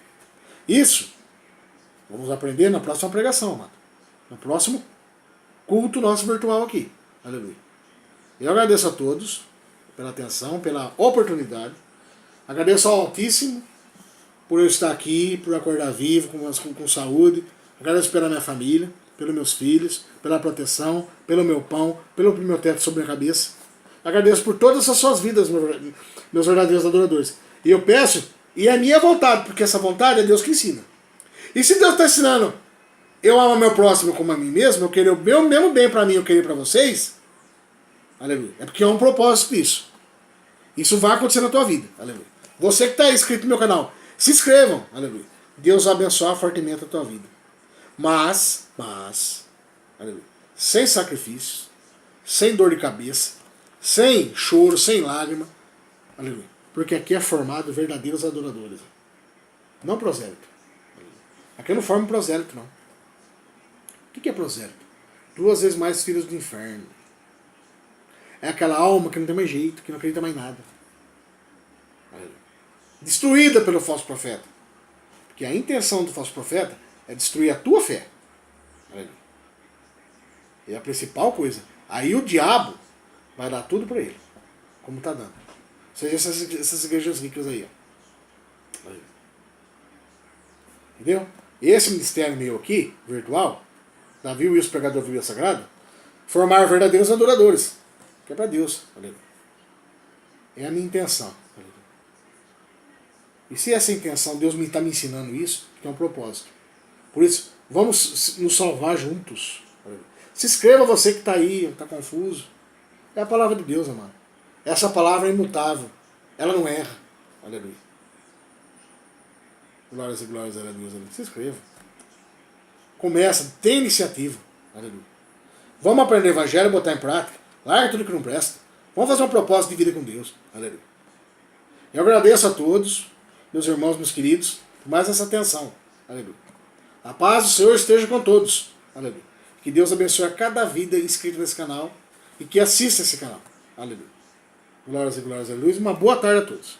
Isso vamos aprender na próxima pregação, mano. No próximo culto nosso virtual aqui. Aleluia. Eu agradeço a todos pela atenção, pela oportunidade. Agradeço ao Altíssimo por eu estar aqui, por acordar vivo, com saúde. Agradeço pela minha família, pelos meus filhos, pela proteção, pelo meu pão, pelo meu teto sobre a minha cabeça. Agradeço por todas as suas vidas, meus verdadeiros adoradores. E eu peço, e é minha vontade, porque essa vontade é Deus que ensina. E se Deus está ensinando, eu amo meu próximo como a mim mesmo, eu querer o mesmo bem para mim, eu querer para vocês, aleluia. É porque é um propósito disso. Isso vai acontecer na tua vida, aleluia. Você que está inscrito no meu canal, se inscrevam, aleluia. Deus vai abençoar fortemente a tua vida. Mas, aleluia, sem sacrifícios, sem dor de cabeça, sem choro, sem lágrima, aleluia. Porque aqui é formado verdadeiros adoradores. Não prosélito. Aqui eu não formo prosélito, não. O que é prosélito? 2 vezes mais filhos do inferno. É aquela alma que não tem mais jeito, que não acredita mais em nada. Destruída pelo falso profeta. Porque a intenção do falso profeta é destruir a tua fé. É a principal coisa. Aí o diabo vai dar tudo para ele. Como está dando. Ou seja, essas igrejas ricas aí. Ó. Entendeu? Esse ministério meu aqui, virtual, Davi e os pregadores da Bíblia Sagrada, formar verdadeiros adoradores. Que é para Deus. É a minha intenção. E se essa intenção, Deus está me ensinando isso, que é um propósito. Por isso, vamos nos salvar juntos. Se inscreva você que está aí, está confuso. É a palavra de Deus, amado. Essa palavra é imutável. Ela não erra. Aleluia. Glórias e glórias a Deus. Se inscreva. Começa, tem iniciativa. Aleluia. Vamos aprender o evangelho, botar em prática. Larga tudo que não presta. Vamos fazer um propósito de vida com Deus. Aleluia. Eu agradeço a todos, meus irmãos, meus queridos, por mais essa atenção. Aleluia. A paz do Senhor esteja com todos. Aleluia. Que Deus abençoe a cada vida inscrita nesse canal e que assista esse canal. Aleluia. Glórias e glórias a Deus. Uma boa tarde a todos.